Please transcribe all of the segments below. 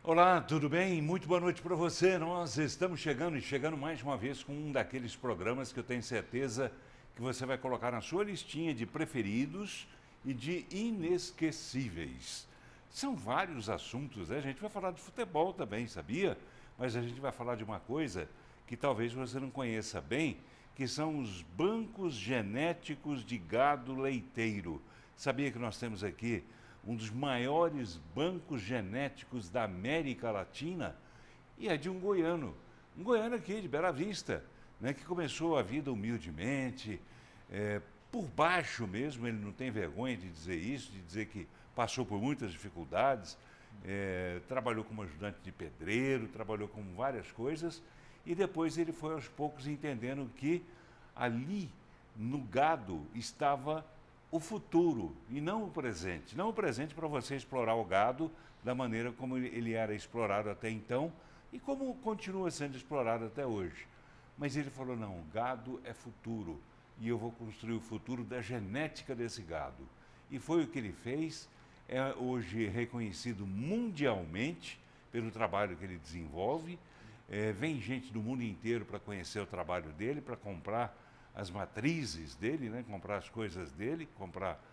Olá, tudo bem? Muito boa noite para você. Nós estamos chegando mais uma vez com um daqueles programas que eu tenho certeza que você vai colocar na sua listinha de preferidos e de inesquecíveis. São vários assuntos, né? A gente vai falar de futebol também, sabia? Mas a gente vai falar de uma coisa que talvez você não conheça bem, que são os bancos genéticos de gado leiteiro. Sabia que nós temos aqui um dos maiores bancos genéticos da América Latina, e é de um goiano aqui de Bela Vista, né, que começou a vida humildemente, por baixo mesmo, ele não tem vergonha de dizer isso, de dizer que passou por muitas dificuldades, trabalhou como ajudante de pedreiro, trabalhou com várias coisas, e depois ele foi aos poucos entendendo que ali no gado estava o futuro e não o presente. Não o presente para você explorar o gado da maneira como ele era explorado até então e como continua sendo explorado até hoje. Mas ele falou, não, o gado é futuro e eu vou construir o futuro da genética desse gado. E foi o que ele fez, é hoje reconhecido mundialmente pelo trabalho que ele desenvolve. Vem gente do mundo inteiro para conhecer o trabalho dele, para comprar as matrizes dele, né? Comprar as coisas dele, comprar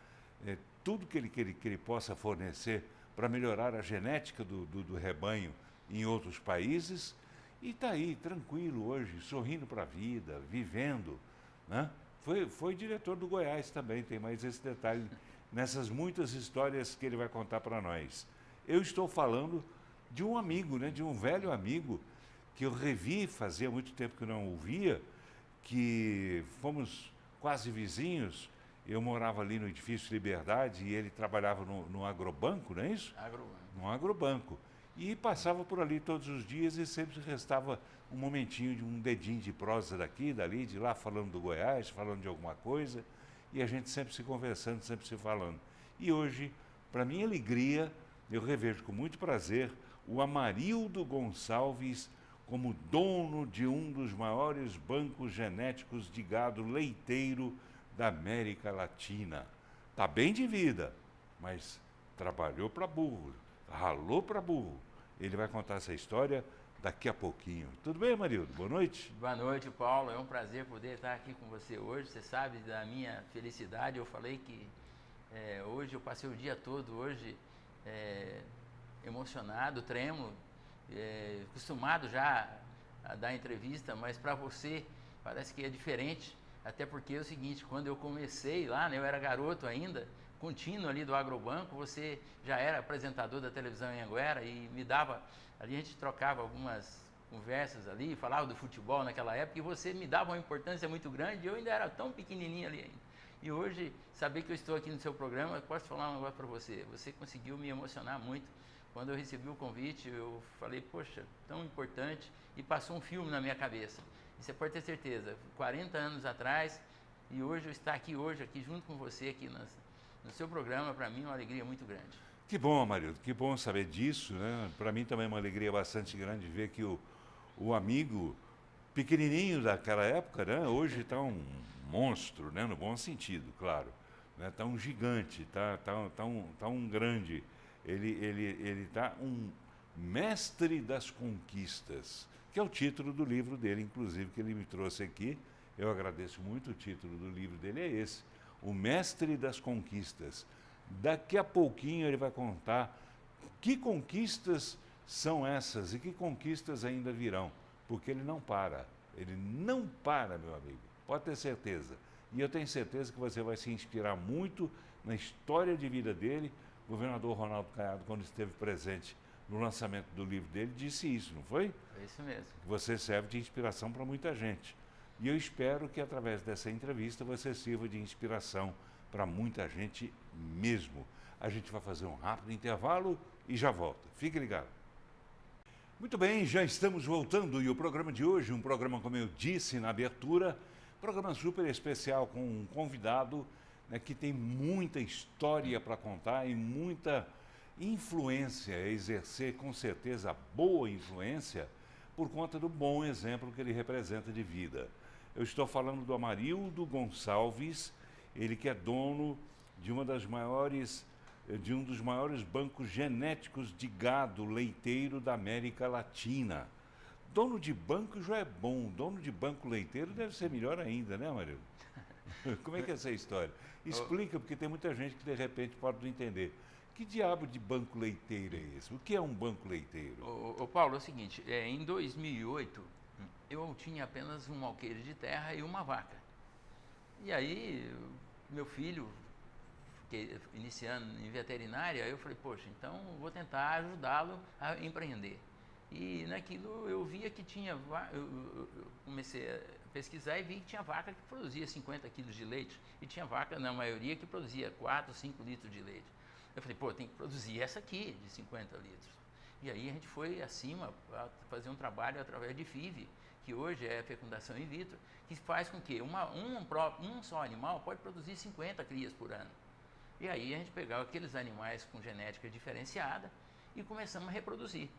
tudo que ele possa fornecer para melhorar a genética do rebanho em outros países. E está aí, tranquilo hoje, sorrindo para a vida, vivendo. Né? Foi diretor do Goiás também, tem mais esse detalhe nessas muitas histórias que ele vai contar para nós. Eu estou falando de um amigo, né? De um velho amigo que eu revi, fazia muito tempo que eu não ouvia, que fomos quase vizinhos. Eu morava ali no edifício Liberdade e ele trabalhava no agrobanco, não é isso? Agrobanco. No agrobanco. E passava por ali todos os dias e sempre restava um momentinho de um dedinho de prosa daqui, dali, de lá, falando do Goiás, falando de alguma coisa, e a gente sempre se conversando, sempre se falando. E hoje, para minha alegria, eu revejo com muito prazer o Amarildo Gonçalves como dono de um dos maiores bancos genéticos de gado leiteiro da América Latina. Está bem de vida, mas trabalhou para burro, ralou para burro. Ele vai contar essa história daqui a pouquinho. Tudo bem, Amarildo? Boa noite. Boa noite, Paulo. É um prazer poder estar aqui com você hoje. Você sabe da minha felicidade. Eu falei que hoje eu passei o dia todo hoje emocionado, trêmulo, acostumado já a dar entrevista, mas para você parece que é diferente, até porque é o seguinte, quando eu comecei lá, né, eu era garoto ainda, contínuo ali do Agrobanco, você já era apresentador da televisão em Anguera e me dava, ali a gente trocava algumas conversas ali, falava do futebol naquela época e você me dava uma importância muito grande e eu ainda era tão pequenininho ali ainda. E hoje, saber que eu estou aqui no seu programa, eu posso falar um negócio para você, você conseguiu me emocionar muito. Quando eu recebi o convite, eu falei, poxa, tão importante, e passou um filme na minha cabeça. E você pode ter certeza, 40 anos atrás, e hoje eu estar aqui hoje, aqui junto com você, aqui no seu programa, para mim é uma alegria muito grande. Que bom, Amarildo, que bom saber disso, né? Para mim também é uma alegria bastante grande ver que o amigo pequenininho daquela época, né? Hoje está um monstro, né? No bom sentido, claro. Está um gigante, tá um grande. Ele está um mestre das conquistas, que é o título do livro dele, inclusive, que ele me trouxe aqui. Eu agradeço muito, o título do livro dele é esse, O Mestre das Conquistas. Daqui a pouquinho ele vai contar que conquistas são essas e que conquistas ainda virão, porque ele não para, meu amigo, pode ter certeza. E eu tenho certeza que você vai se inspirar muito na história de vida dele. O governador Ronaldo Caiado, quando esteve presente no lançamento do livro dele, disse isso, não foi? É isso mesmo. Você serve de inspiração para muita gente. E eu espero que, através dessa entrevista, você sirva de inspiração para muita gente mesmo. A gente vai fazer um rápido intervalo e já volta. Fique ligado. Muito bem, já estamos voltando e o programa de hoje, um programa, como eu disse na abertura, programa super especial com um convidado, né, que tem muita história para contar e muita influência a exercer, com certeza boa influência, por conta do bom exemplo que ele representa de vida. Eu estou falando do Amarildo Gonçalves, ele que é dono de uma das maiores de um dos maiores bancos genéticos de gado leiteiro da América Latina. Dono de banco já é bom, dono de banco leiteiro deve ser melhor ainda, né, Mario? Como é que é essa história? Explica, porque tem muita gente que de repente pode não entender. Que diabo de banco leiteiro é esse? O que é um banco leiteiro? Ô Paulo, é o seguinte, em 2008 eu tinha apenas um alqueire de terra e uma vaca. E aí, meu filho, iniciando em veterinária, eu falei, poxa, então vou tentar ajudá-lo a empreender. E naquilo eu via que tinha, eu comecei a pesquisar e vi que tinha vaca que produzia 50 quilos de leite e tinha vaca, na maioria, que produzia 4, 5 litros de leite. Eu falei, pô, tem que produzir essa aqui de 50 litros. E aí a gente foi acima a fazer um trabalho através de FIV, que hoje é fecundação in vitro, que faz com que um só animal pode produzir 50 crias por ano. E aí a gente pegava aqueles animais com genética diferenciada e começamos a reproduzir.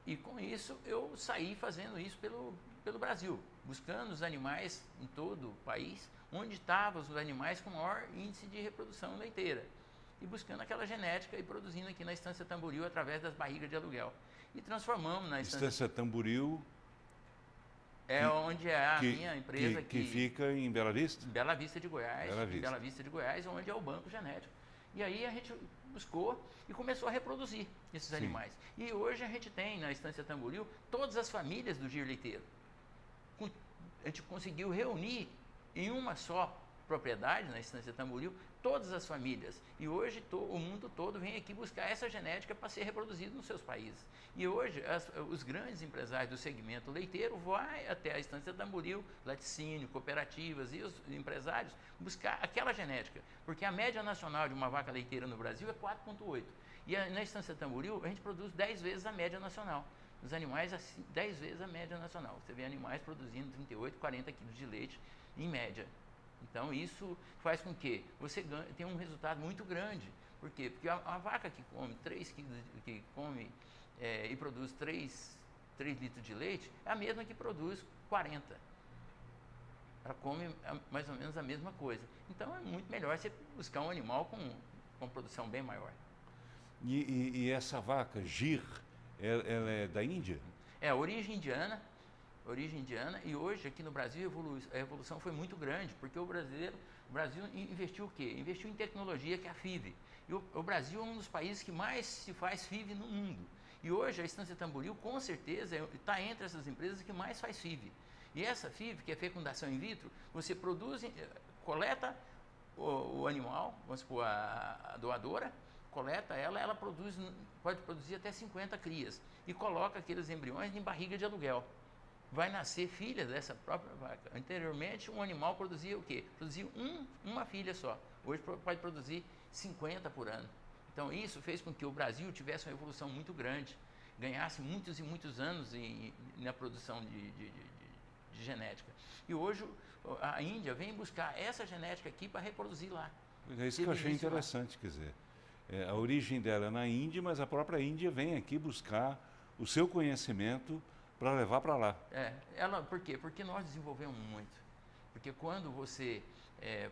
E com isso eu saí fazendo isso pelo Brasil, buscando os animais em todo o país, onde estavam os animais com maior índice de reprodução leiteira. E buscando aquela genética e produzindo aqui na Estância Tamboril através das barrigas de aluguel. E transformamos na Estância Tamboril... É onde é a minha empresa que fica em Bela Vista? Bela Vista de Goiás. Bela Vista de Goiás, onde é o banco genético. E aí a gente buscou e começou a reproduzir esses animais. E hoje a gente tem na Estância Tamboril todas as famílias do giro leiteiro. A gente conseguiu reunir em uma só propriedade, na Estância Tamboril, todas as famílias. E hoje o mundo todo vem aqui buscar essa genética para ser reproduzido nos seus países. E hoje os grandes empresários do segmento leiteiro vão até a Estância Tamboril, laticínio, cooperativas e os empresários buscar aquela genética. Porque a média nacional de uma vaca leiteira no Brasil é 4,8. E na Estância Tamboril a gente produz 10 vezes a média nacional. Os animais, 10 vezes a média nacional. Você vê animais produzindo 38, 40 quilos de leite em média. Então, isso faz com que você tenha um resultado muito grande. Por quê? Porque a vaca que come 3 quilos, que come e produz 3 litros de leite, é a mesma que produz 40. Ela come mais ou menos a mesma coisa. Então, é muito melhor você buscar um animal com produção bem maior. E essa vaca, Gir, ela é da Índia? É, origem indiana, e hoje aqui no Brasil a evolução foi muito grande, porque o Brasil investiu o quê? Investiu em tecnologia, que é a FIV. E o Brasil é um dos países que mais se faz FIV no mundo. E hoje a Estância Tamboril, com certeza, está entre essas empresas que mais faz FIV. E essa FIV, que é fecundação in vitro, você coleta o animal, vamos supor, a doadora, coleta ela pode produzir até 50 crias e coloca aqueles embriões em barriga de aluguel. Vai nascer filha dessa própria vaca. Anteriormente, um animal produzia o quê? Produzia uma filha só. Hoje pode produzir 50 por ano. Então, isso fez com que o Brasil tivesse uma evolução muito grande, ganhasse muitos e muitos anos na produção de genética. E hoje, a Índia vem buscar essa genética aqui para reproduzir lá. É isso que eu achei interessante, quer dizer, a origem dela é na Índia, mas a própria Índia vem aqui buscar o seu conhecimento para levar para lá. Por quê? Porque nós desenvolvemos muito. Porque quando você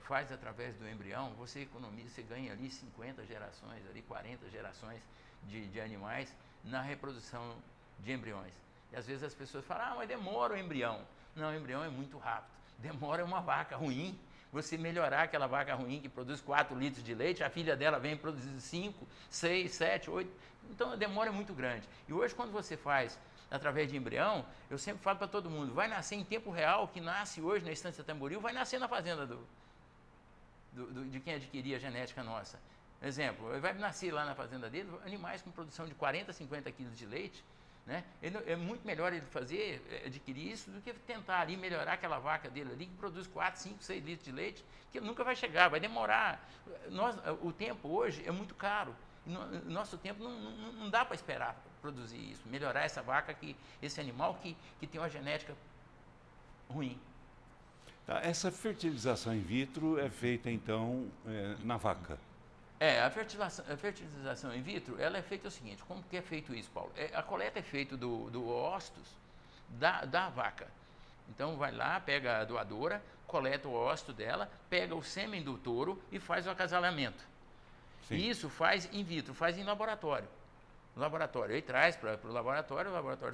faz através do embrião, você economiza, você ganha ali 50 gerações, ali 40 gerações de animais na reprodução de embriões. E às vezes as pessoas falam, mas demora o embrião. Não, o embrião é muito rápido. Demora uma vaca ruim. Você melhorar aquela vaca ruim que produz 4 litros de leite, a filha dela vem produzir 5, 6, 7, 8. Então a demora é muito grande. E hoje quando você faz através de embrião, eu sempre falo para todo mundo, vai nascer em tempo real, que nasce hoje na Estância Tamboril, vai nascer na fazenda de quem adquirir a genética nossa. Exemplo, vai nascer lá na fazenda dele animais com produção de 40, 50 quilos de leite, né? É muito melhor ele adquirir isso do que tentar ali melhorar aquela vaca dele ali que produz 4, 5, 6 litros de leite, que nunca vai chegar, vai demorar. O tempo hoje é muito caro. Nosso tempo não dá para esperar produzir isso, melhorar essa vaca, esse animal que tem uma genética ruim. Tá, essa fertilização in vitro é feita, então, na vaca? A fertilização in vitro, ela é feita o seguinte, como que é feito isso, Paulo? A coleta é feita do ócitos da vaca. Então, vai lá, pega a doadora, coleta o ócito dela, pega o sêmen do touro e faz o acasalamento. Sim. E isso faz in vitro, faz em laboratório. No laboratório, ele traz para o laboratório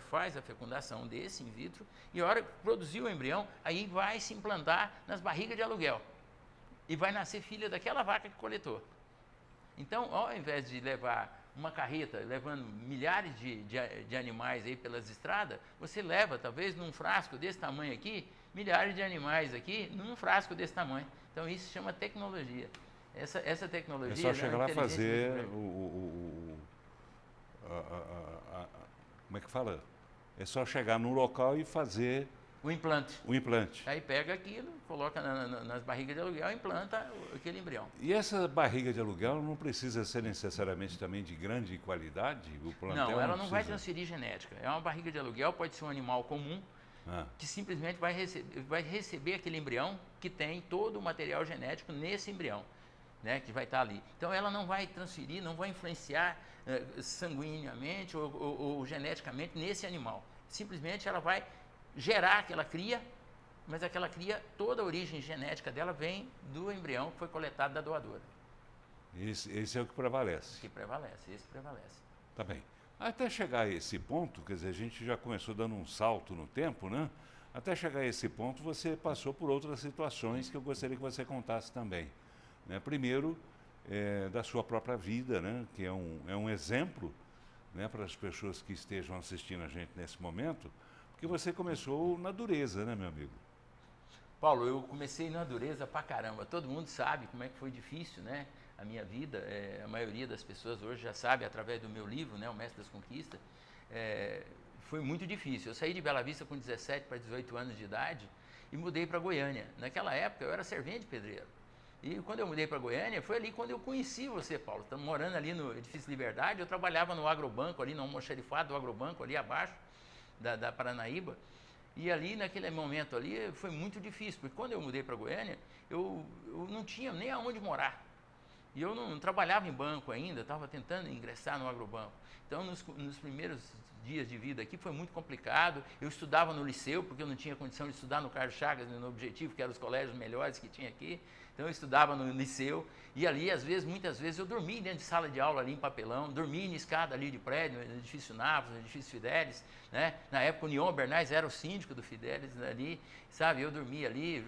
faz a fecundação desse in vitro, e a hora que produziu o embrião, aí vai se implantar nas barrigas de aluguel. E vai nascer filha daquela vaca que coletou. Então, ao invés de levar uma carreta levando milhares de animais aí pelas estradas, você leva, talvez, num frasco desse tamanho aqui, milhares de animais aqui, num frasco desse tamanho. Então, isso se chama tecnologia. Essa tecnologia... É só chegar lá e fazer como é que fala? É só chegar no local e fazer o implante. O implante. Aí pega aquilo, coloca nas barrigas de aluguel e implanta aquele embrião. E essa barriga de aluguel não precisa ser necessariamente também de grande qualidade? O plantel não, ela não precisa... vai transferir genética. É uma barriga de aluguel, pode ser um animal comum, que simplesmente vai receber aquele embrião que tem todo o material genético nesse embrião, né, que vai estar ali. Então ela não vai transferir, não vai influenciar sanguineamente ou geneticamente nesse animal. Simplesmente ela vai gerar aquela cria, mas aquela cria, toda a origem genética dela vem do embrião que foi coletado da doadora. Esse é o que prevalece. Esse prevalece. Tá bem. Até chegar a esse ponto, quer dizer, a gente já começou dando um salto no tempo, né? Até chegar a esse ponto, você passou por outras situações que eu gostaria que você contasse também. Né? Primeiro, da sua própria vida, né? Que é um exemplo, né, para as pessoas que estejam assistindo a gente nesse momento, porque você começou na dureza, né, meu amigo? Paulo, eu comecei na dureza pra caramba. Todo mundo sabe como é que foi difícil, né? A minha vida, a maioria das pessoas hoje já sabe, através do meu livro, né, O Mestre das Conquistas, foi muito difícil. Eu saí de Bela Vista com 17 para 18 anos de idade e mudei para Goiânia. Naquela época eu era servente pedreiro. E quando eu mudei para Goiânia, foi ali quando eu conheci você, Paulo. Estamos morando ali no Edifício Liberdade, eu trabalhava no agrobanco, ali no almoxarifado do agrobanco, ali abaixo da Paranaíba. E ali, naquele momento ali, foi muito difícil, porque quando eu mudei para Goiânia, eu não tinha nem aonde morar. E eu não trabalhava em banco ainda, estava tentando ingressar no agrobanco. Então, nos primeiros dias de vida aqui foi muito complicado. Eu estudava no liceu, porque eu não tinha condição de estudar no Carlos Chagas, no Objetivo, que eram os colégios melhores que tinha aqui. Então, eu estudava no liceu. E ali, muitas vezes, eu dormia dentro de sala de aula ali em papelão, dormia em escada ali de prédio, no edifício Nápoles, no edifício Fidelis, né? Na época, o Nion Bernais era o síndico do Fidelis ali, sabe? Eu dormia ali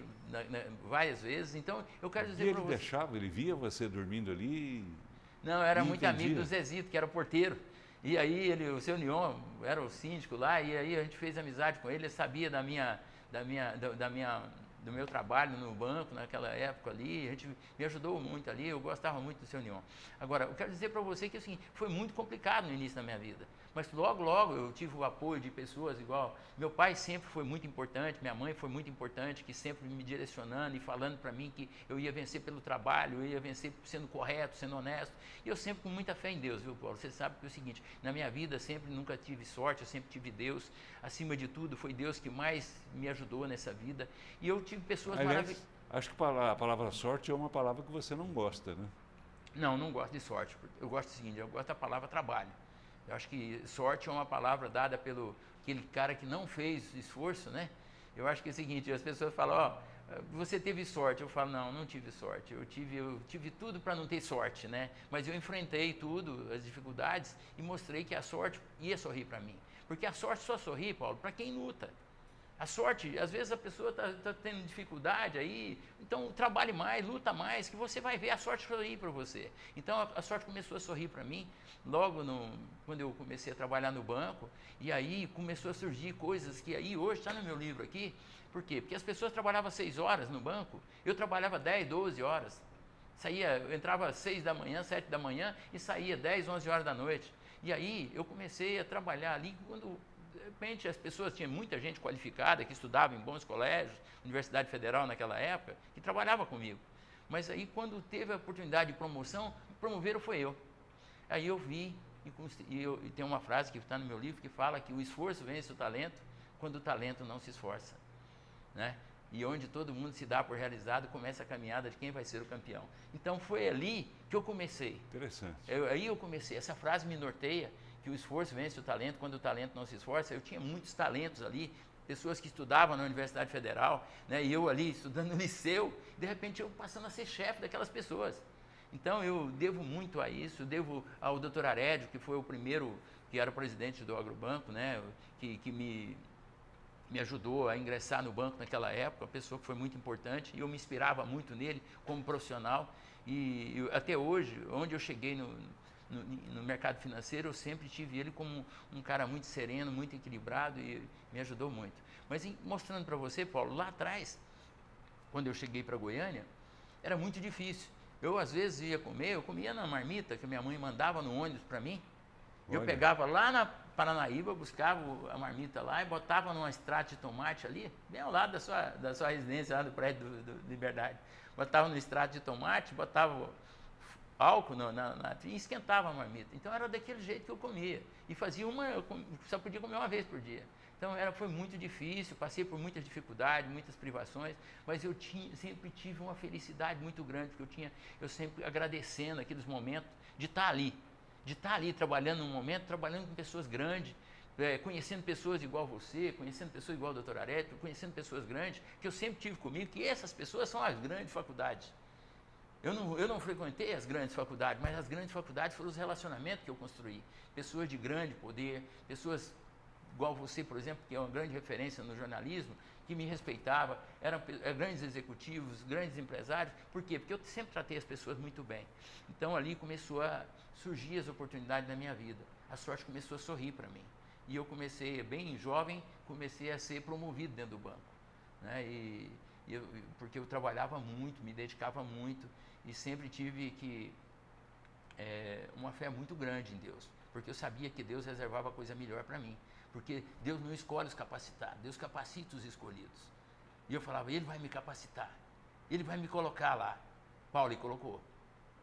várias vezes. Então, eu quero dizer para você... Ele deixava, ele via você dormindo ali? Não, eu era muito amigo do Zezito, que era o porteiro. E aí, o seu Nion era o síndico lá, e aí a gente fez amizade com ele, ele sabia do meu trabalho no banco naquela época ali, a gente me ajudou muito ali, eu gostava muito do seu Nion. Agora, eu quero dizer para você que assim, foi muito complicado no início da minha vida, mas logo eu tive o apoio de pessoas igual, meu pai sempre foi muito importante, minha mãe foi muito importante, que sempre me direcionando e falando para mim que eu ia vencer pelo trabalho, eu ia vencer sendo correto, sendo honesto, e eu sempre com muita fé em Deus, viu, Paulo? Você sabe que é o seguinte, na minha vida sempre nunca tive sorte, eu sempre tive Deus, acima de tudo foi Deus que mais me ajudou nessa vida, e eu tive pessoas maravilhosas. Acho que a palavra sorte é uma palavra que você não gosta, né? Não gosto de sorte. Eu gosto do seguinte, eu gosto da palavra trabalho. Eu acho que sorte é uma palavra dada pelo aquele cara que não fez esforço, né? Eu acho que é o seguinte, as pessoas falam, você teve sorte. Eu falo, não tive sorte. Eu tive tudo para não ter sorte, né? Mas eu enfrentei tudo, as dificuldades, e mostrei que a sorte ia sorrir para mim. Porque a sorte só sorri, Paulo, para quem luta. A sorte, às vezes a pessoa está tendo dificuldade aí, então trabalhe mais, luta mais, que você vai ver a sorte sorrir para você. Então a sorte começou a sorrir para mim, logo quando eu comecei a trabalhar no banco, e aí começou a surgir coisas que aí hoje está no meu livro aqui. Por quê? Porque as pessoas trabalhavam 6 horas no banco, eu trabalhava 10, 12 horas. Eu entrava às 6 da manhã, 7 da manhã e saía 10, 11 horas da noite. E aí eu comecei a trabalhar ali quando... De repente, as pessoas, tinha muita gente qualificada que estudava em bons colégios, Universidade Federal naquela época, que trabalhava comigo. Mas aí, quando teve a oportunidade de promoção, promoveram foi eu. Aí eu vi, e tem uma frase que está no meu livro que fala que o esforço vence o talento quando o talento não se esforça, né? E onde todo mundo se dá por realizado, começa a caminhada de quem vai ser o campeão. Então, foi ali que eu comecei. Interessante. Aí eu comecei, essa frase me norteia, que o esforço vence o talento quando o talento não se esforça. Eu tinha muitos talentos ali, pessoas que estudavam na Universidade Federal, né, e eu ali estudando no liceu, de repente eu passando a ser chefe daquelas pessoas. Então eu devo muito a isso, devo ao Dr. Arédio, que foi o primeiro, que era o presidente do Agrobanco, né, que me ajudou a ingressar no banco naquela época, uma pessoa que foi muito importante, e eu me inspirava muito nele como profissional. E até hoje, onde eu cheguei no mercado financeiro, eu sempre tive ele como um cara muito sereno, muito equilibrado, e me ajudou muito. Mas mostrando para você, Paulo, lá atrás, quando eu cheguei para Goiânia, era muito difícil. Eu, às vezes, ia comer, eu comia na marmita que minha mãe mandava no ônibus para mim. Olha. Eu pegava lá na Paranaíba, buscava a marmita lá e botava numa extrato de tomate ali, bem ao lado da sua residência, lá do prédio do Liberdade. Botava no extrato de tomate, botava álcool e esquentava a marmita. Então era daquele jeito que eu comia. E fazia só podia comer uma vez por dia. Então foi muito difícil, passei por muitas dificuldades, muitas privações, mas eu sempre tive uma felicidade muito grande, porque eu sempre agradecendo aqueles momentos de estar ali trabalhando num momento, trabalhando com pessoas grandes, conhecendo pessoas igual você, conhecendo pessoas igual o Dr. Arédio, conhecendo pessoas grandes, que eu sempre tive comigo, que essas pessoas são as grandes faculdades. Eu não frequentei as grandes faculdades, mas as grandes faculdades foram os relacionamentos que eu construí. Pessoas de grande poder, pessoas igual você, por exemplo, que é uma grande referência no jornalismo, que me respeitava, eram grandes executivos, grandes empresários. Por quê? Porque eu sempre tratei as pessoas muito bem. Então ali começou a surgir as oportunidades na minha vida. A sorte começou a sorrir para mim. E eu comecei, bem jovem, comecei a ser promovido dentro do banco, né? Porque eu trabalhava muito, me dedicava muito e sempre tive uma fé muito grande em Deus, porque eu sabia que Deus reservava coisa melhor para mim. Porque Deus não escolhe os capacitados, Deus capacita os escolhidos. E eu falava, Ele vai me capacitar, Ele vai me colocar lá. Paulo, Ele colocou,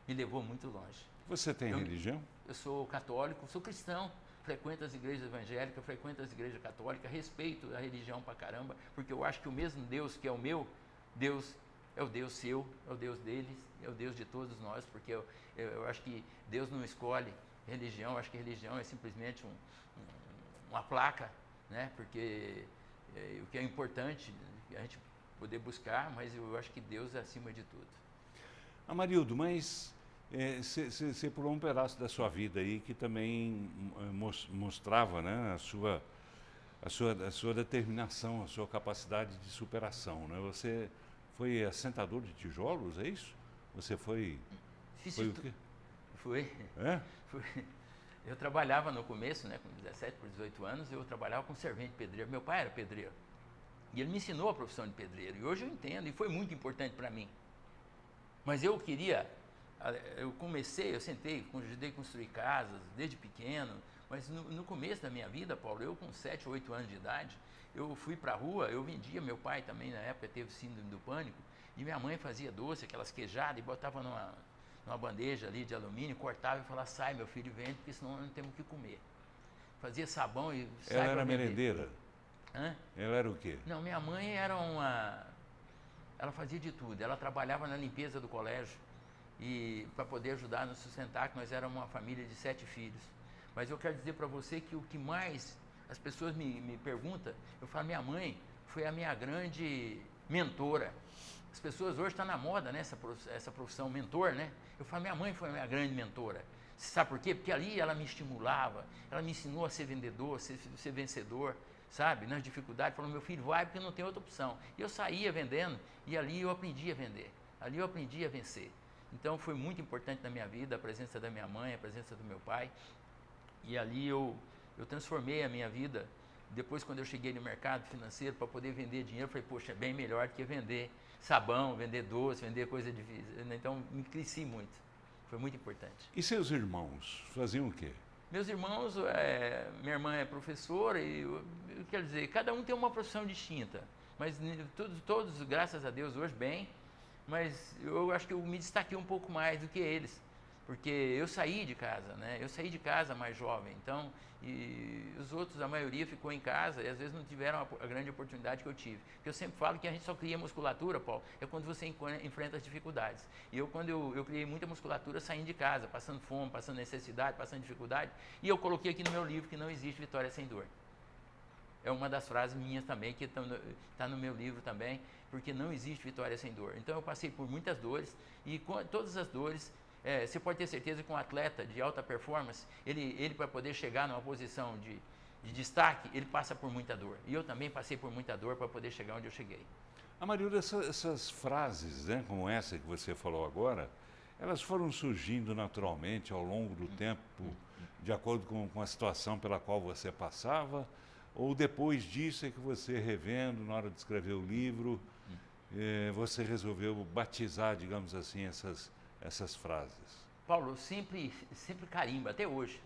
me levou muito longe. Você tem religião? Eu sou católico, sou cristão, frequento as igrejas evangélicas, frequento as igrejas católicas, respeito a religião pra caramba, porque eu acho que o mesmo Deus que é o meu, Deus é o Deus seu, é o Deus deles, é o Deus de todos nós, porque eu acho que Deus não escolhe religião, eu acho que religião é simplesmente uma placa, né? Porque o que é importante a gente poder buscar, mas eu acho que Deus é acima de tudo. Amarildo, mas você pulou um pedaço da sua vida aí que também mostrava, né, a sua determinação, a sua capacidade de superação, né? Você foi assentador de tijolos, é isso? Você foi o quê? Fui. É? Fui. Eu trabalhava no começo, né, com 17 por 18 anos, eu trabalhava com servente pedreiro. Meu pai era pedreiro. E ele me ensinou a profissão de pedreiro. E hoje eu entendo, e foi muito importante para mim. Mas eu sentei, ajudei a construir casas desde pequeno, mas no começo da minha vida, Paulo, eu com 7 ou 8 anos de idade, eu fui para a rua, eu vendia, meu pai também na época teve síndrome do pânico, e minha mãe fazia doce, aquelas queijadas, e botava numa bandeja ali de alumínio, cortava e falava, sai meu filho, vende, porque senão nós não temos o que comer. Fazia sabão e sai. Ela era merendeira? Hã? Ela era o quê? Não, minha mãe era ela fazia de tudo, ela trabalhava na limpeza do colégio, e para poder ajudar a nos sustentar, que nós éramos uma família de 7 filhos. Mas eu quero dizer para você que o que mais as pessoas me perguntam, eu falo, minha mãe foi a minha grande mentora. As pessoas hoje estão na moda, né, essa profissão mentor, né? Eu falo, minha mãe foi a minha grande mentora. Você sabe por quê? Porque ali ela me estimulava, ela me ensinou a ser vendedor, ser vencedor, sabe? Nas dificuldades, falou, meu filho, vai porque não tem outra opção. E eu saía vendendo e ali eu aprendi a vender, ali eu aprendi a vencer. Então foi muito importante na minha vida a presença da minha mãe, a presença do meu pai. E ali eu transformei a minha vida. Depois, quando eu cheguei no mercado financeiro para poder vender dinheiro, eu falei, poxa, é bem melhor do que vender sabão, vender doce, vender coisa difícil. Então, me cresci muito. Foi muito importante. E seus irmãos faziam o quê? Meus irmãos, minha irmã é professora e, quer dizer, cada um tem uma profissão distinta. Mas todos, graças a Deus, hoje bem. Mas eu acho que eu me destaquei um pouco mais do que eles. Porque eu saí de casa, né? Eu saí de casa mais jovem, então, e os outros, a maioria ficou em casa e às vezes não tiveram a grande oportunidade que eu tive. Porque eu sempre falo que a gente só cria musculatura, Paulo, é quando você enfrenta as dificuldades. E quando eu criei muita musculatura saindo de casa, passando fome, passando necessidade, passando dificuldade, e eu coloquei aqui no meu livro que não existe vitória sem dor. É uma das frases minhas também, que está no meu livro também, porque não existe vitória sem dor. Então eu passei por muitas dores, e com todas as dores, você pode ter certeza que um atleta de alta performance, ele para poder chegar numa posição de destaque, ele passa por muita dor. E eu também passei por muita dor para poder chegar onde eu cheguei. Amarildo, essas frases, né, como essa que você falou agora, elas foram surgindo naturalmente ao longo do tempo, de acordo com a situação pela qual você passava? Ou depois disso é que você, revendo, na hora de escrever o livro, você resolveu batizar, digamos assim, essas frases? Paulo, sempre carimba, até hoje.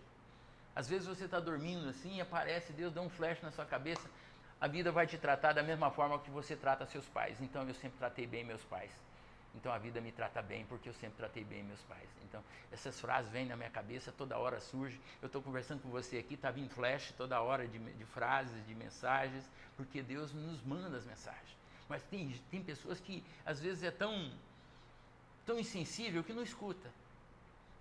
Às vezes você está dormindo assim e aparece, Deus dá um flash na sua cabeça, a vida vai te tratar da mesma forma que você trata seus pais. Então eu sempre tratei bem meus pais. Então a vida me trata bem porque eu sempre tratei bem meus pais. Então essas frases vêm na minha cabeça, toda hora surge. Eu estou conversando com você aqui, está vindo flash toda hora de frases, de mensagens, porque Deus nos manda as mensagens. Mas tem pessoas que às vezes é tão insensível que não escuta.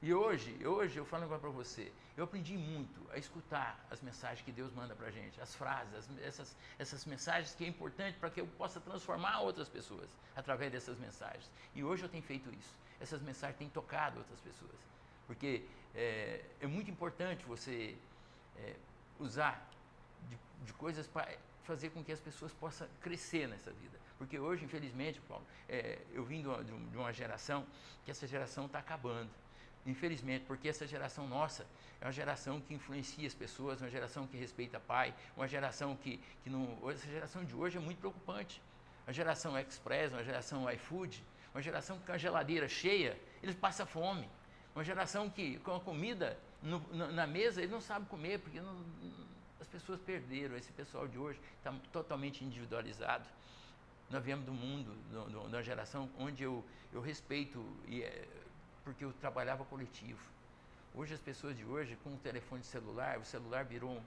E hoje eu falo agora para você, eu aprendi muito a escutar as mensagens que Deus manda para a gente, as frases, essas mensagens que é importante para que eu possa transformar outras pessoas através dessas mensagens. E hoje eu tenho feito isso. Essas mensagens têm tocado outras pessoas. Porque é muito importante você usar de coisas para fazer com que as pessoas possam crescer nessa vida. Porque hoje, infelizmente, Paulo, eu vim de uma geração que essa geração está acabando. Infelizmente, porque essa geração nossa é uma geração que influencia as pessoas, uma geração que respeita pai, uma geração que não... Essa geração de hoje é muito preocupante. Uma geração Express, uma geração iFood, uma geração que com a geladeira cheia, eles passam fome. Uma geração que com a comida na mesa, eles não sabem comer, porque as pessoas perderam. Esse pessoal de hoje está totalmente individualizado. Nós viemos do mundo, de uma geração onde eu respeito... porque eu trabalhava coletivo. Hoje as pessoas de hoje, com o telefone celular, o celular virou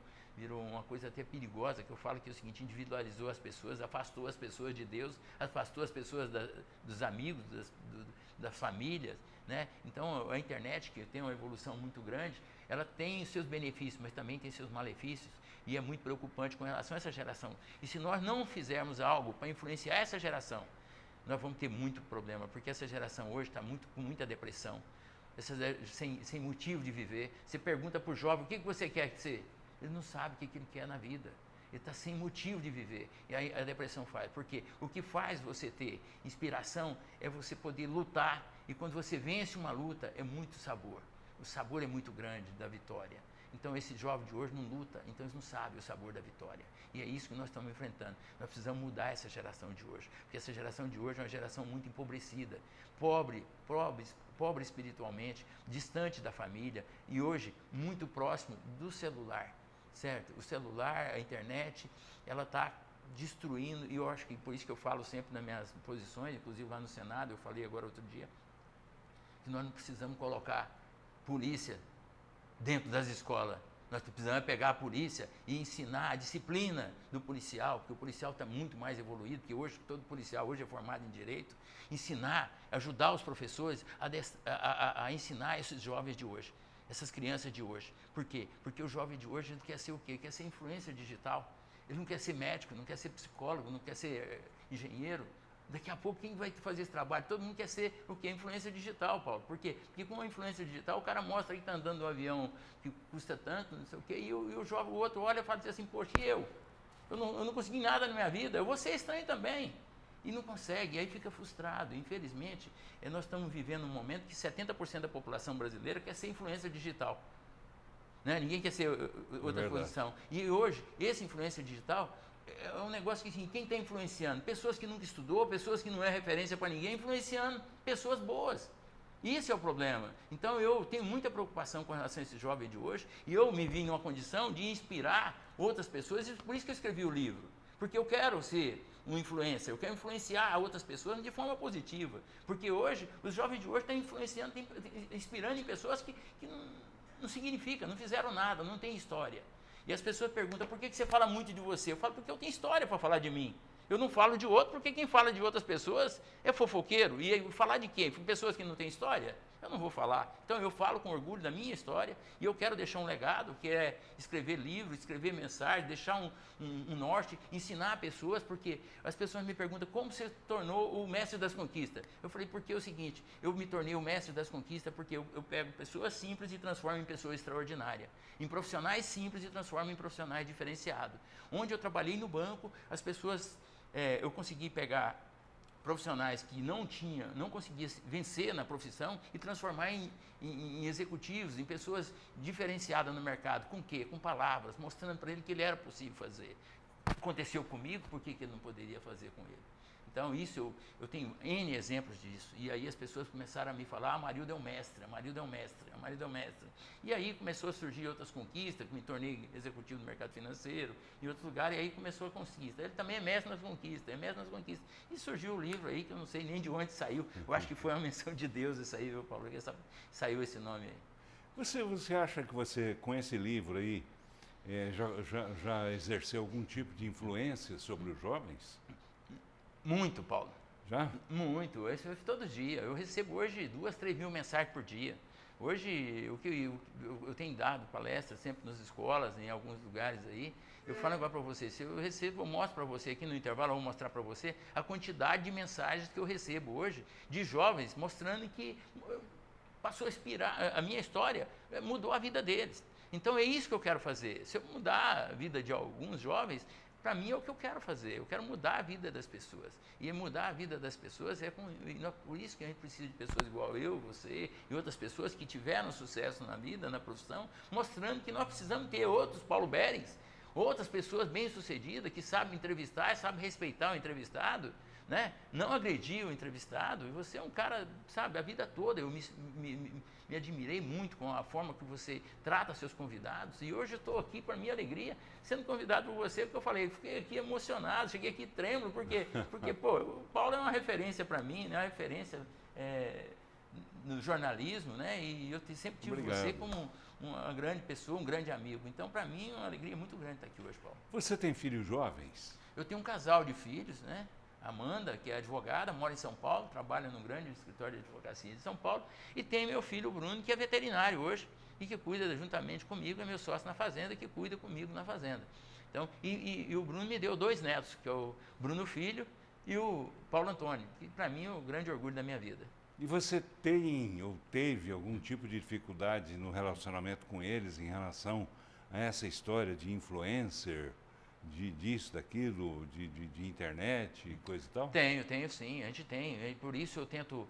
uma coisa até perigosa, que eu falo que é o seguinte, individualizou as pessoas, afastou as pessoas de Deus, afastou as pessoas dos amigos, das famílias, né? Então a internet, que tem uma evolução muito grande, ela tem os seus benefícios, mas também tem seus malefícios, e é muito preocupante com relação a essa geração. E se nós não fizermos algo para influenciar essa geração, nós vamos ter muito problema, porque essa geração hoje está com muita depressão, sem motivo de viver. Você pergunta para o jovem, o que você quer ser? Ele não sabe o que ele quer na vida. Ele está sem motivo de viver. E aí a depressão faz. Porque o que faz você ter inspiração é você poder lutar. E quando você vence uma luta, é muito sabor. O sabor é muito grande da vitória. Então esse jovem de hoje não luta, então eles não sabem o sabor da vitória. E é isso que nós estamos enfrentando. Nós precisamos mudar essa geração de hoje. Porque essa geração de hoje é uma geração muito empobrecida, pobre espiritualmente, distante da família e hoje muito próximo do celular, certo? O celular, a internet, ela está destruindo, e eu acho que por isso que eu falo sempre nas minhas posições, inclusive lá no Senado, eu falei agora outro dia, que nós não precisamos colocar polícia dentro das escolas. Nós precisamos pegar a polícia e ensinar a disciplina do policial, porque o policial está muito mais evoluído, porque hoje todo policial hoje é formado em direito. Ensinar, ajudar os professores a ensinar esses jovens de hoje, essas crianças de hoje. Por quê? Porque o jovem de hoje quer ser o quê? Quer ser influencer digital. Ele não quer ser médico, não quer ser psicólogo, não quer ser engenheiro. Daqui a pouco, quem vai fazer esse trabalho? Todo mundo quer ser o quê? Influência digital, Paulo. Por quê? Porque com a influência digital, o cara mostra que está andando no avião que custa tanto, não sei o quê, e o outro olha e fala assim, poxa, e eu? Eu não consegui nada na minha vida, eu vou ser estranho também. E não consegue, e aí fica frustrado. Infelizmente, nós estamos vivendo um momento que 70% da população brasileira quer ser influência digital. Né? Ninguém quer ser outra posição. E hoje, esse influência digital... é um negócio que, assim, quem está influenciando? Pessoas que nunca estudou, pessoas que não é referência para ninguém, influenciando pessoas boas. Isso é o problema. Então, eu tenho muita preocupação com relação a esse jovem de hoje, e eu me vi em uma condição de inspirar outras pessoas, e por isso que eu escrevi o livro. Porque eu quero ser um influencer, eu quero influenciar outras pessoas de forma positiva. Porque hoje, os jovens de hoje estão influenciando, inspirando em pessoas que não significam, não fizeram nada, não têm história. E as pessoas perguntam, por que você fala muito de você? Eu falo, porque eu tenho história para falar de mim. Eu não falo de outro, porque quem fala de outras pessoas é fofoqueiro. E falar de quem? Pessoas que não têm história? Eu não vou falar. Então eu falo com orgulho da minha história e eu quero deixar um legado, que é escrever livros, escrever mensagens, deixar um norte, ensinar pessoas, porque as pessoas me perguntam como você tornou o mestre das conquistas. Eu falei, porque é o seguinte, eu me tornei o mestre das conquistas porque eu pego pessoas simples e transformo em pessoas extraordinárias. Em profissionais simples e transformo em profissionais diferenciados. Onde eu trabalhei no banco, as pessoas, eu consegui pegar profissionais que não conseguiam vencer na profissão e transformar em executivos, em pessoas diferenciadas no mercado. Com quê? Com palavras, mostrando para ele que ele era possível fazer. Aconteceu comigo, por que ele não poderia fazer com ele? Então, isso eu tenho N exemplos disso. E aí as pessoas começaram a me falar, Amarildo é um mestre, Amarildo é um mestre, Amarildo é um mestre. E aí começou a surgir outras conquistas, me tornei executivo do mercado financeiro, em outros lugares, e aí começou a conquista. Ele também é mestre nas conquistas, é mestre nas conquistas. E surgiu o livro aí, que eu não sei nem de onde saiu. Eu acho que foi uma menção de Deus isso aí, viu, Paulo? Que saiu esse nome aí. Você acha que você, com esse livro aí, já exerceu algum tipo de influência sobre os jovens? Muito, Paulo. Já? Muito. Isso todo dia. Eu recebo hoje 2, 3 mil mensagens por dia. Hoje, o que eu tenho dado palestras sempre nas escolas, em alguns lugares aí, eu falo agora para você, se eu recebo, eu mostro para você aqui no intervalo, eu vou mostrar para você a quantidade de mensagens que eu recebo hoje de jovens mostrando que passou a inspirar, a minha história mudou a vida deles. Então é isso que eu quero fazer. Se eu mudar a vida de alguns jovens, para mim é o que eu quero fazer, eu quero mudar a vida das pessoas. E mudar a vida das pessoas por isso que a gente precisa de pessoas igual eu, você e outras pessoas que tiveram sucesso na vida, na profissão, mostrando que nós precisamos ter outros Paulo Berens, outras pessoas bem-sucedidas que sabem entrevistar, sabem respeitar o entrevistado, né? Não agredir o entrevistado. E você é um cara, sabe, a vida toda. Eu me admirei muito com a forma que você trata seus convidados. E hoje eu estou aqui, para minha alegria, sendo convidado por você, porque eu falei, fiquei aqui emocionado, cheguei aqui trêmulo, porque pô, o Paulo é uma referência para mim, né? Uma referência no jornalismo, né? E eu sempre tive você como uma grande pessoa, um grande amigo. Então, para mim, é uma alegria muito grande estar aqui hoje, Paulo. Você tem filhos jovens? Eu tenho um casal de filhos, né? Amanda, que é advogada, mora em São Paulo, trabalha num grande escritório de advocacia de São Paulo, e tem meu filho Bruno, que é veterinário hoje, e que cuida juntamente comigo, é meu sócio na fazenda, que cuida comigo na fazenda. Então, e o Bruno me deu 2 netos, que é o Bruno Filho e o Paulo Antônio, que para mim é o grande orgulho da minha vida. E você tem ou teve algum tipo de dificuldade no relacionamento com eles em relação a essa história de influencer, disso, daquilo, de internet e coisa e tal? Tenho sim, a gente tem. E por isso eu tento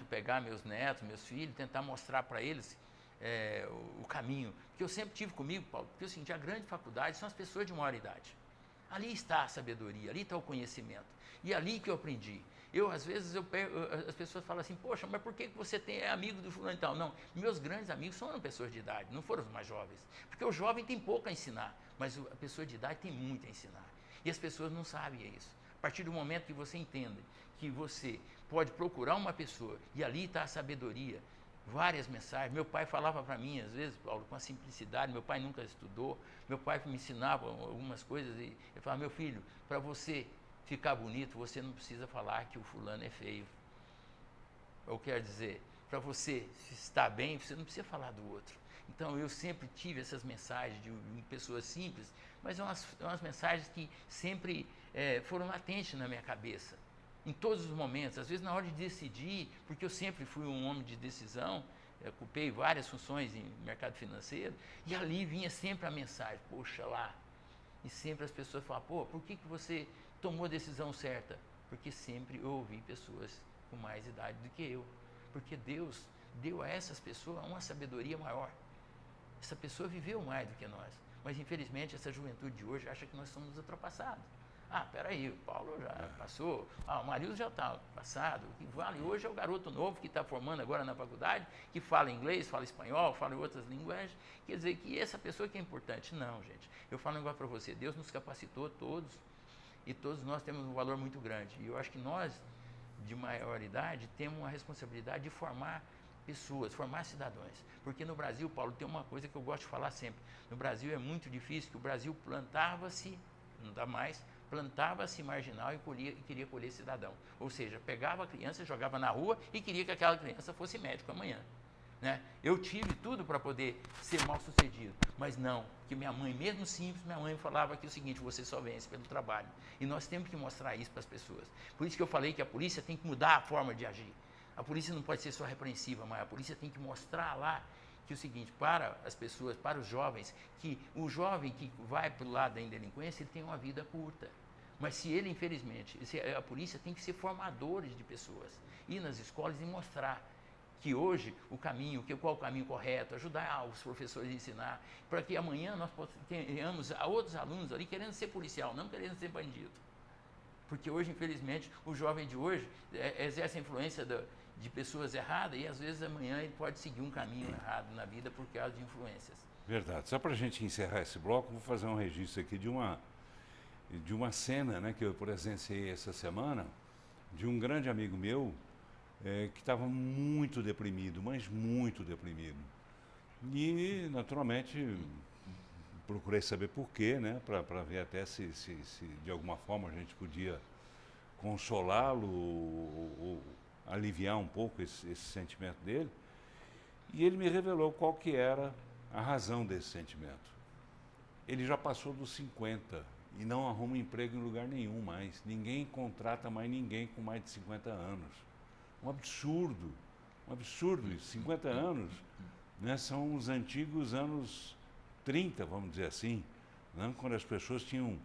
pegar meus netos, meus filhos, tentar mostrar para eles o caminho. Que eu sempre tive comigo, Paulo, porque eu senti a grande faculdade são as pessoas de maior idade. Ali está a sabedoria, ali está o conhecimento. E ali que eu aprendi. Às vezes, as pessoas falam assim, poxa, mas por que você é amigo do fulano e tal? Não, meus grandes amigos foram pessoas de idade, não foram os mais jovens. Porque o jovem tem pouco a ensinar, mas a pessoa de idade tem muito a ensinar. E as pessoas não sabem isso. A partir do momento que você entende que você pode procurar uma pessoa e ali está a sabedoria, várias mensagens. Meu pai falava para mim, às vezes, Paulo, com a simplicidade, meu pai nunca estudou, meu pai me ensinava algumas coisas e ele falava, meu filho, para você ficar bonito, você não precisa falar que o fulano é feio. Eu quero dizer, para você estar bem, você não precisa falar do outro. Então, eu sempre tive essas mensagens de pessoas simples, mas são umas mensagens que sempre foram latentes na minha cabeça, em todos os momentos. Às vezes, na hora de decidir, porque eu sempre fui um homem de decisão, ocupei várias funções em mercado financeiro, e ali vinha sempre a mensagem, poxa lá. E sempre as pessoas falavam, pô, por que você tomou a decisão certa? Porque sempre eu ouvi pessoas com mais idade do que eu. Porque Deus deu a essas pessoas uma sabedoria maior. Essa pessoa viveu mais do que nós. Mas, infelizmente, essa juventude de hoje acha que nós somos ultrapassados. Ah, peraí, o Paulo já passou, o Marildo já está passado. O que vale hoje é o garoto novo que está formando agora na faculdade, que fala inglês, fala espanhol, fala outras linguagens. Quer dizer que essa pessoa que é importante. Não, gente. Eu falo agora para você, Deus nos capacitou todos, e todos nós temos um valor muito grande. E eu acho que nós, de maior idade, temos uma responsabilidade de formar pessoas, formar cidadãos. Porque no Brasil, Paulo, tem uma coisa que eu gosto de falar sempre. No Brasil é muito difícil, que o Brasil plantava-se, não dá mais, plantava-se marginal e queria colher cidadão. Ou seja, pegava a criança, jogava na rua e queria que aquela criança fosse médico amanhã. Né? Eu tive tudo para poder ser mal sucedido, mas não, que minha mãe, mesmo simples, minha mãe falava que o seguinte: você só vence pelo trabalho. E nós temos que mostrar isso para as pessoas. Por isso que eu falei que a polícia tem que mudar a forma de agir. A polícia não pode ser só repreensiva, mas a polícia tem que mostrar lá que o seguinte, para as pessoas, para os jovens, que o jovem que vai para o lado da indelinquência, ele tem uma vida curta. Mas se ele, infelizmente, a polícia tem que ser formadores de pessoas, ir nas escolas e mostrar que hoje o caminho, qual o caminho correto, ajudar os professores a ensinar, para que amanhã nós tenhamos outros alunos ali querendo ser policial, não querendo ser bandido. Porque hoje, infelizmente, o jovem de hoje exerce a influência de pessoas erradas e às vezes amanhã ele pode seguir um caminho errado na vida por causa de influências. Verdade. Só para a gente encerrar esse bloco, vou fazer um registro aqui de uma cena, né, que eu presenciei essa semana, de um grande amigo meu, que estava muito deprimido, mas muito deprimido. E, naturalmente, procurei saber por quê, né, para ver até se de alguma forma a gente podia consolá-lo ou aliviar um pouco esse sentimento dele. E ele me revelou qual que era a razão desse sentimento. Ele já passou dos 50 e não arruma emprego em lugar nenhum mais. Ninguém contrata mais ninguém com mais de 50 anos. Um absurdo isso. 50 anos, né, são os antigos anos 30, vamos dizer assim, né, quando as pessoas tinham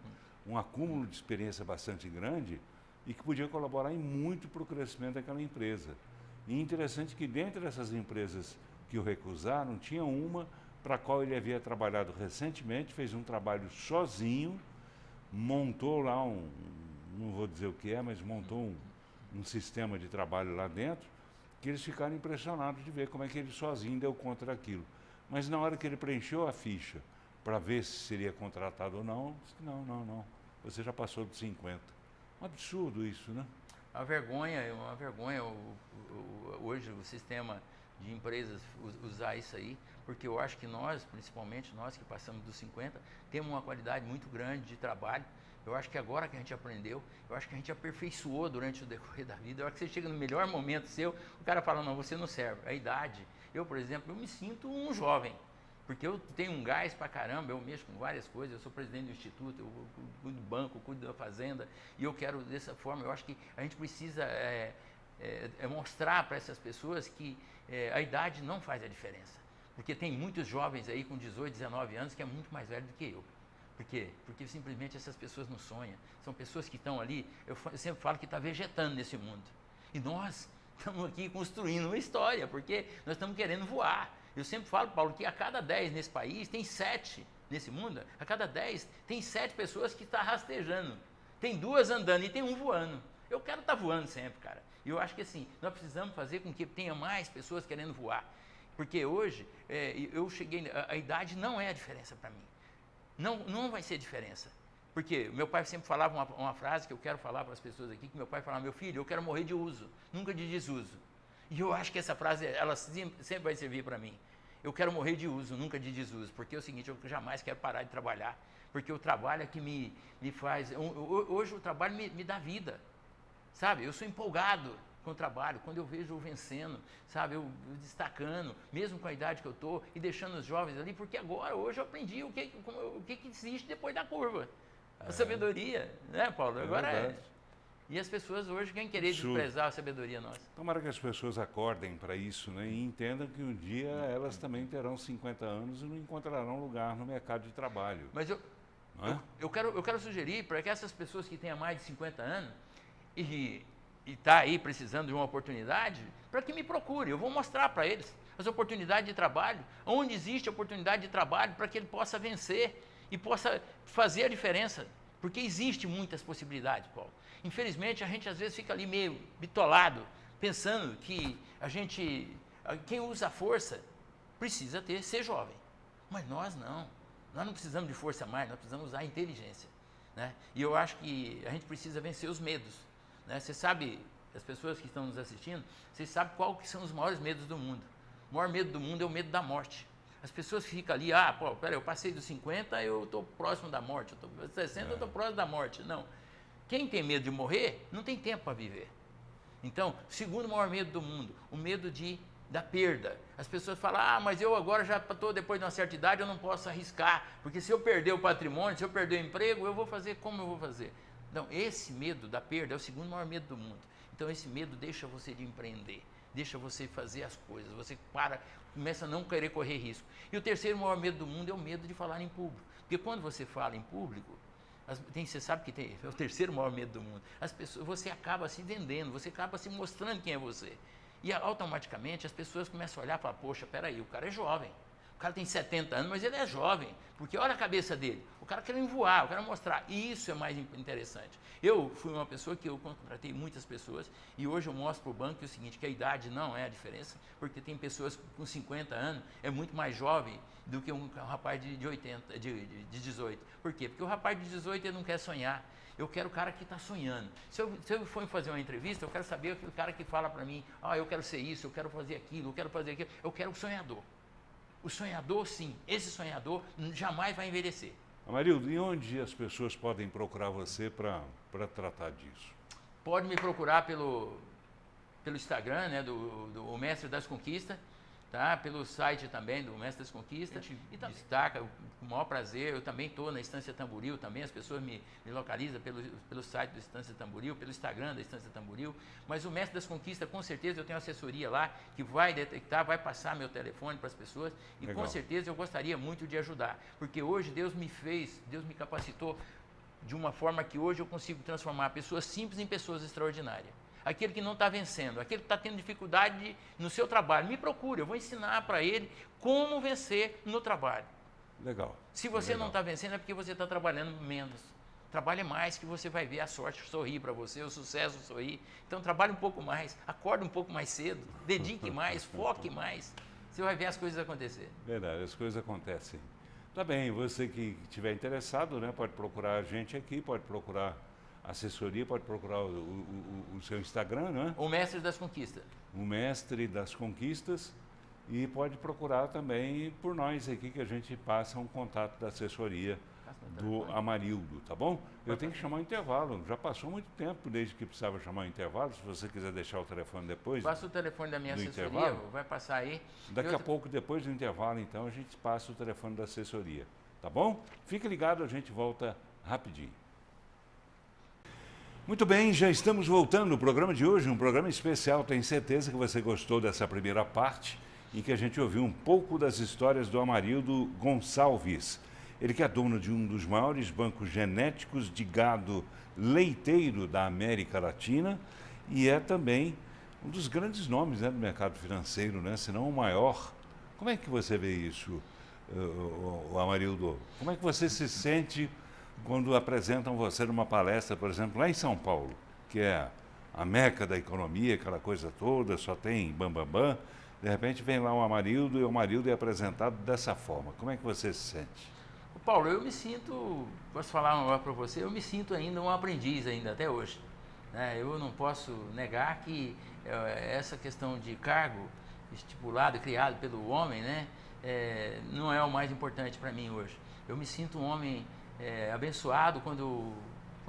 um acúmulo de experiência bastante grande e que podia colaborar em muito para o crescimento daquela empresa. E interessante que dentro dessas empresas que o recusaram, tinha uma para a qual ele havia trabalhado recentemente, fez um trabalho sozinho, montou lá não vou dizer o que é, mas montou um sistema de trabalho lá dentro, que eles ficaram impressionados de ver como é que ele sozinho deu conta daquilo. Mas na hora que ele preencheu a ficha para ver se seria contratado ou não, disse que não, você já passou dos 50. Um absurdo isso, né? Uma vergonha hoje o sistema de empresas usar isso aí, porque eu acho que nós, principalmente nós que passamos dos 50, temos uma qualidade muito grande de trabalho. Eu acho que agora que a gente aprendeu, eu acho que a gente aperfeiçoou durante o decorrer da vida. Eu acho que você chega no melhor momento seu, o cara fala: não, você não serve. A idade, eu, por exemplo, eu me sinto um jovem, porque eu tenho um gás pra caramba, eu mexo com várias coisas, eu sou presidente do instituto, eu cuido do banco, cuido da fazenda, e eu quero dessa forma. Eu acho que a gente precisa mostrar para essas pessoas que a idade não faz a diferença, porque tem muitos jovens aí com 18, 19 anos que é muito mais velho do que eu. Por quê? Porque simplesmente essas pessoas não sonham. São pessoas que estão ali, eu sempre falo que está vegetando nesse mundo. E nós estamos aqui construindo uma história, porque nós estamos querendo voar. Eu sempre falo, Paulo, que a cada 10 nesse país, tem 7 nesse mundo, a cada 10 tem 7 pessoas que estão rastejando. Tem 2 andando e tem 1 voando. Eu quero estar voando sempre, cara. E eu acho que assim, nós precisamos fazer com que tenha mais pessoas querendo voar. Porque hoje, eu cheguei, a idade não é a diferença para mim. Não vai ser diferença. Porque meu pai sempre falava uma frase que eu quero falar para as pessoas aqui, que meu pai falava: meu filho, eu quero morrer de uso, nunca de desuso. E eu acho que essa frase, ela sempre vai servir para mim. Eu quero morrer de uso, nunca de desuso. Porque é o seguinte, eu jamais quero parar de trabalhar. Porque o trabalho é que me faz... Hoje o trabalho me dá vida. Sabe? Eu sou empolgado com o trabalho, quando eu vejo eu vencendo, sabe, eu destacando, mesmo com a idade que eu estou, e deixando os jovens ali, porque hoje eu aprendi o que existe depois da curva. A sabedoria, né, Paulo? Agora E as pessoas hoje querem querer desprezar a sabedoria nossa. Tomara que as pessoas acordem para isso, né, e entendam que um dia elas também terão 50 anos e não encontrarão lugar no mercado de trabalho. Mas eu quero sugerir para que essas pessoas que tenham mais de 50 anos e está aí precisando de uma oportunidade, para que me procure. Eu vou mostrar para eles as oportunidades de trabalho, onde existe oportunidade de trabalho, para que ele possa vencer e possa fazer a diferença. Porque existe muitas possibilidades, Paulo. Infelizmente, a gente às vezes fica ali meio bitolado, pensando que quem usa a força precisa ser jovem. Mas nós não. Nós não precisamos de força mais, nós precisamos usar a inteligência. Né? E eu acho que a gente precisa vencer os medos. Né? Você sabe, as pessoas que estão nos assistindo, vocês sabem quais são os maiores medos do mundo. O maior medo do mundo é o medo da morte. As pessoas ficam ali, pô, peraí, eu passei dos 50, eu estou próximo da morte, eu estou 60, eu estou próximo da morte. Não. Quem tem medo de morrer, não tem tempo para viver. Então, segundo maior medo do mundo, o medo da perda. As pessoas falam, mas eu agora já estou depois de uma certa idade, eu não posso arriscar, porque se eu perder o patrimônio, se eu perder o emprego, eu vou fazer como eu vou fazer? Não, esse medo da perda é o segundo maior medo do mundo. Então, esse medo deixa você de empreender, deixa você fazer as coisas, você começa a não querer correr risco. E o terceiro maior medo do mundo é o medo de falar em público. Porque quando você fala em público, você sabe que é o terceiro maior medo do mundo. Você acaba se vendendo, você acaba se mostrando quem é você. E automaticamente as pessoas começam a olhar e falar, poxa, peraí, o cara é jovem. O cara tem 70 anos, mas ele é jovem. Porque olha a cabeça dele. O cara quer voar, o cara mostrar. E isso é mais interessante. Eu fui uma pessoa que eu contratei muitas pessoas e hoje eu mostro para o banco o seguinte, que a idade não é a diferença, porque tem pessoas com 50 anos, é muito mais jovem do que um rapaz de 18. Por quê? Porque o rapaz de 18 ele não quer sonhar. Eu quero o cara que está sonhando. Se eu for fazer uma entrevista, eu quero saber aquele cara que fala para mim, eu quero ser isso, eu quero fazer aquilo, eu quero fazer aquilo. Eu quero o sonhador. O sonhador, sim, esse sonhador jamais vai envelhecer. Amarildo, e onde as pessoas podem procurar você para tratar disso? Pode me procurar pelo Instagram, né, do Mestre das Conquistas, tá? Pelo site também do Mestre das Conquistas. E destaca, com o maior prazer, eu também estou na Estância Tamboril, também as pessoas me localizam pelo site da Estância Tamboril, pelo Instagram da Estância Tamboril, mas o Mestre das Conquistas, com certeza, eu tenho assessoria lá, que vai detectar, vai passar meu telefone para as pessoas, e legal, com certeza eu gostaria muito de ajudar, porque hoje Deus me capacitou de uma forma que hoje eu consigo transformar pessoas simples em pessoas extraordinárias. Aquele que não está vencendo, aquele que está tendo dificuldade no seu trabalho, me procure, eu vou ensinar para ele como vencer no trabalho. Legal. Se você não está vencendo é porque você está trabalhando menos. Trabalhe mais que você vai ver a sorte sorrir para você, o sucesso sorrir. Então trabalhe um pouco mais, acorde um pouco mais cedo, dedique mais, foque mais. Você vai ver as coisas acontecer. Verdade, as coisas acontecem. Tá bem, você que estiver interessado, né, pode procurar a gente aqui, pode procurar assessoria, pode procurar o seu Instagram, né? O Mestre das Conquistas. O Mestre das Conquistas. E pode procurar também por nós aqui, que a gente passa um contato da assessoria do Amarildo, tá bom? Eu tenho que chamar o intervalo, já passou muito tempo desde que precisava chamar o intervalo, se você quiser deixar o telefone depois. Passa o telefone da minha assessoria, intervalo, vai passar aí. Daqui a pouco, depois do intervalo, então, a gente passa o telefone da assessoria, tá bom? Fique ligado, a gente volta rapidinho. Muito bem, já estamos voltando. O programa de hoje, um programa especial. Tenho certeza que você gostou dessa primeira parte, em que a gente ouviu um pouco das histórias do Amarildo Gonçalves. Ele que é dono de um dos maiores bancos genéticos de gado leiteiro da América Latina e é também um dos grandes nomes, né, do mercado financeiro, né, se não o maior. Como é que você vê isso, Amarildo? Como é que você se sente quando apresentam você numa palestra, por exemplo, lá em São Paulo, que é a meca da economia, aquela coisa toda, só tem bam. De repente vem lá um Amarildo e o Amarildo é apresentado dessa forma. Como é que você se sente? Paulo, eu me sinto, posso falar uma coisa para você, eu me sinto ainda um aprendiz ainda até hoje. Né? Eu não posso negar que essa questão de cargo estipulado, criado pelo homem, né, não é o mais importante para mim hoje. Eu me sinto um homem abençoado quando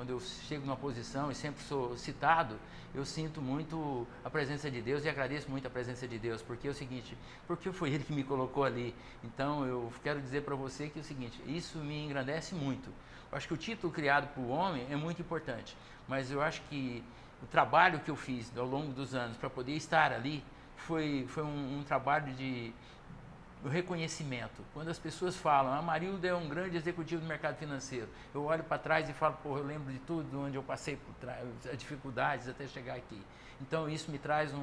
eu chego numa posição e sempre sou citado, eu sinto muito a presença de Deus e agradeço muito a presença de Deus, porque é o seguinte, porque foi Ele que me colocou ali. Então eu quero dizer para você que é o seguinte, isso me engrandece muito. Eu acho que o título criado para o homem é muito importante, mas eu acho que o trabalho que eu fiz ao longo dos anos para poder estar ali foi um trabalho de reconhecimento. Quando as pessoas falam, Amarildo é um grande executivo do mercado financeiro, eu olho para trás e falo, eu lembro de tudo, onde eu passei por as dificuldades até chegar aqui. Então isso me traz